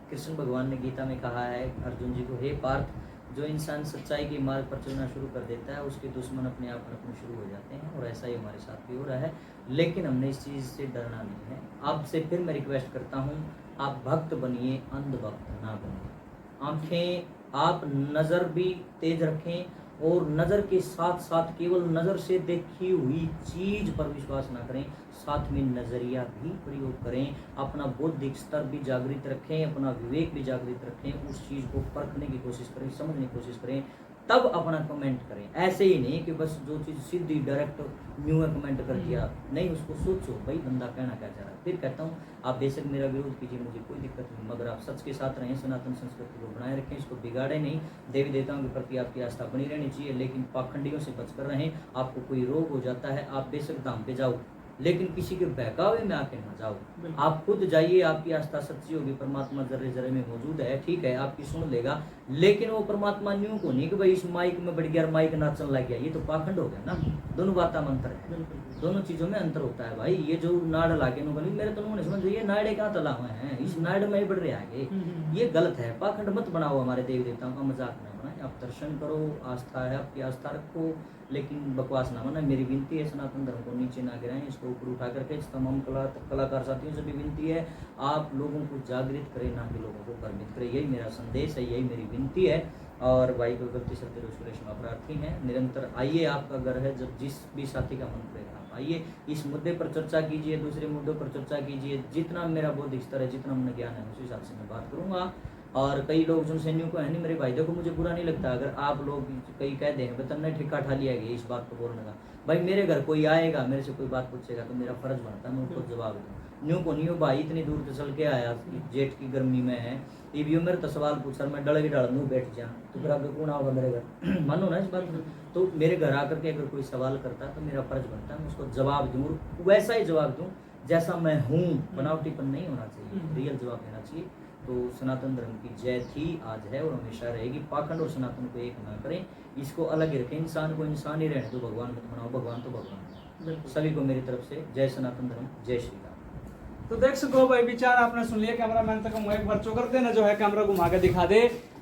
कृष्ण भगवान ने गीता में कहा है अर्जुन जी को, हे पार्थ, जो इंसान सच्चाई के मार्ग पर चलना शुरू कर देता है उसके दुश्मन अपने आप अपने शुरू हो जाते हैं, और ऐसा ही हमारे साथ भी हो रहा है, लेकिन हमने इस चीज़ से डरना नहीं है। आपसे फिर मैं रिक्वेस्ट करता हूँ, आप भक्त बनिए, अंधभक्त ना बनिए। आंखें आप नज़र भी तेज रखें, और नज़र के साथ साथ केवल नज़र से देखी हुई चीज़ पर विश्वास ना करें, साथ में नज़रिया भी प्रयोग करें, अपना बौद्धिक स्तर भी जागृत रखें, अपना विवेक भी जागृत रखें, उस चीज़ को परखने की कोशिश करें, समझने की कोशिश करें, तब अपना कमेंट करें। ऐसे ही नहीं कि बस जो चीज़ सीधी डायरेक्ट न्यू है कमेंट कर दिया, नहीं, उसको सोचो भाई बंदा कहना क्या चाह रहा है। फिर कहता हूँ आप बेशक मेरा विरोध कीजिए, मुझे कोई दिक्कत नहीं, मगर आप सच के साथ रहें, सनातन संस्कृति को बनाए रखें, इसको बिगाड़े नहीं। देवी देवताओं के प्रति आपकी आस्था बनी रहनी चाहिए, लेकिन पाखंडियों से बचकर रहें। आपको कोई रोग हो जाता है, आप बेशक धाम पे जाओ, लेकिन किसी के बहकावे में आके ना जाओ। आप खुद जाइए, आपकी आस्था सच्ची होगी, परमात्मा जर्रे जर्रे में मौजूद है, ठीक है, आपकी सुन लेगा, लेकिन वो परमात्मा न्यू को नहीं कि भाई इस माइक में बढ़ गया, माइक नाचन लग गया, ये तो पाखंड हो गया ना। दोनों बातें में अंतर है, दोनों चीजों में अंतर होता है भाई। ये जो नाड़ लागे मेरे तो नहीं समझ, ये नाड़े कहाँ तला हुए हैं, इस नाड़ में ही बढ़ रहे आगे, ये गलत है। पाखंड मत बनाओ, हमारे देवी देवताओं का मजाक न बनाए। आप दर्शन करो, आस्था है आपकी, आस्था रखो, लेकिन बकवास ना माना। मेरी विनती है, सनातन धर्म को नीचे ना गिराएं, इसको ऊपर उठा करके तमाम कलाकार साथियों से भी विनती है, आप लोगों को जागृत करें, ना कि लोगों को भ्रमित करें। यही मेरा संदेश है, यही मेरी विनती है। और भाई को गलती से क्षमा प्रार्थी हैं। निरंतर आइए, आपका घर है, जब जिस भी साथी का मन करेगा आप आइए, इस मुद्दे पर चर्चा कीजिए, दूसरे मुद्दों पर चर्चा कीजिए। जितना मेरा बौद्धिक स्तर है, जितना मुझे ज्ञान है, उस हिसाब से मैं बात करूँगा। और कई लोग जो सैन्यों को है नहीं मेरे भाई, देखो मुझे बुरा नहीं लगता अगर आप लोग कई कह दें बतन ने ठेका ठा लिया गया इस बात को बोलने का। भाई मेरे घर कोई आएगा, मेरे से कोई बात पूछेगा तो मेरा फर्ज बनता है मैं उनको जवाब दूँ। न्यू को नहीं हो भाई, इतनी दूर से चल के आया, जेठ की गर्मी में है, ये मेरे तो सवाल पूछ सर मैं डल के डाल दूँ बैठ जा, तो फिर आपको कौन आओगा मेरे घर? मानो ना इस बात को। तो मेरे घर आकर के अगर कोई सवाल करता तो मेरा फर्ज बनता है मैं उसको जवाब दूँ, वैसा ही जवाब दूँ जैसा मैं हूँ। बनावटीपन नहीं होना चाहिए, रियल जवाब देना चाहिए। तो सनातन धर्म की जय थी, आज है और हमेशा रहेगी। पाखंड और सनातन को एक ना करें, इसको अलग ही रखें। इंसान को इंसान ही रहने दो, भगवान मत बनाओ, भगवान तो भगवान। सभी को मेरी तरफ से जय सनातन धर्म, जय श्री राम। तो देख सको भाई, विचार आपने सुन लिया। कैमरा मैन तक हम एक बार चौकर देना जो है कैमरा घुमा के दिखा दे।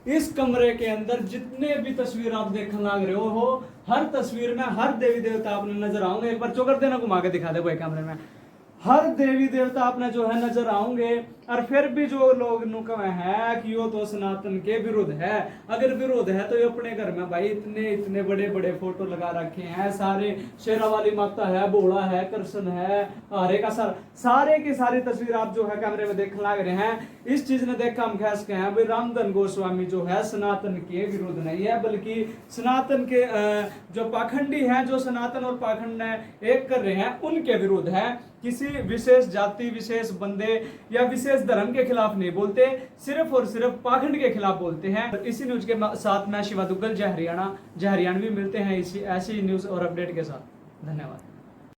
इस कमरे के अंदर जितने भी तस्वीर आप देखने लग रहे हो, हर तस्वीर में हर देवी देवता आपने नजर आओगे। एक बार चौकर देना घुमा के दिखा दे भाई कैमरे में, हर देवी देवता आपने जो है नजर आओगे। और फिर भी जो लोग नुकम है कि यो तो सनातन के विरुद्ध है, अगर विरोध है तो ये अपने घर में भाई इतने इतने बड़े बड़े फोटो लगा रखे हैं, सारे शेरा वाली माता है, भोला है, कृष्ण है, हरे का सारे की सारी तस्वीर आप जो है कैमरे में देखने लग रहे हैं। इस चीज ने देख हम कह सकते हैं भाई रामधन गोस्वामी जो है सनातन के विरुद्ध नहीं है, बल्कि सनातन के जो पाखंडी हैं, जो सनातन और पाखंड एक कर रहे हैं, उनके विरुद्ध है। किसी विशेष जाति, विशेष बंदे या विशेष धर्म के खिलाफ नहीं बोलते, सिर्फ और सिर्फ पाखंड के खिलाफ बोलते हैं। इसी न्यूज के साथ मैं शिवा दुग्गल, जय हरियाणा, जय हरियाणवी मिलते हैं इसी ऐसी न्यूज और अपडेट के साथ। धन्यवाद।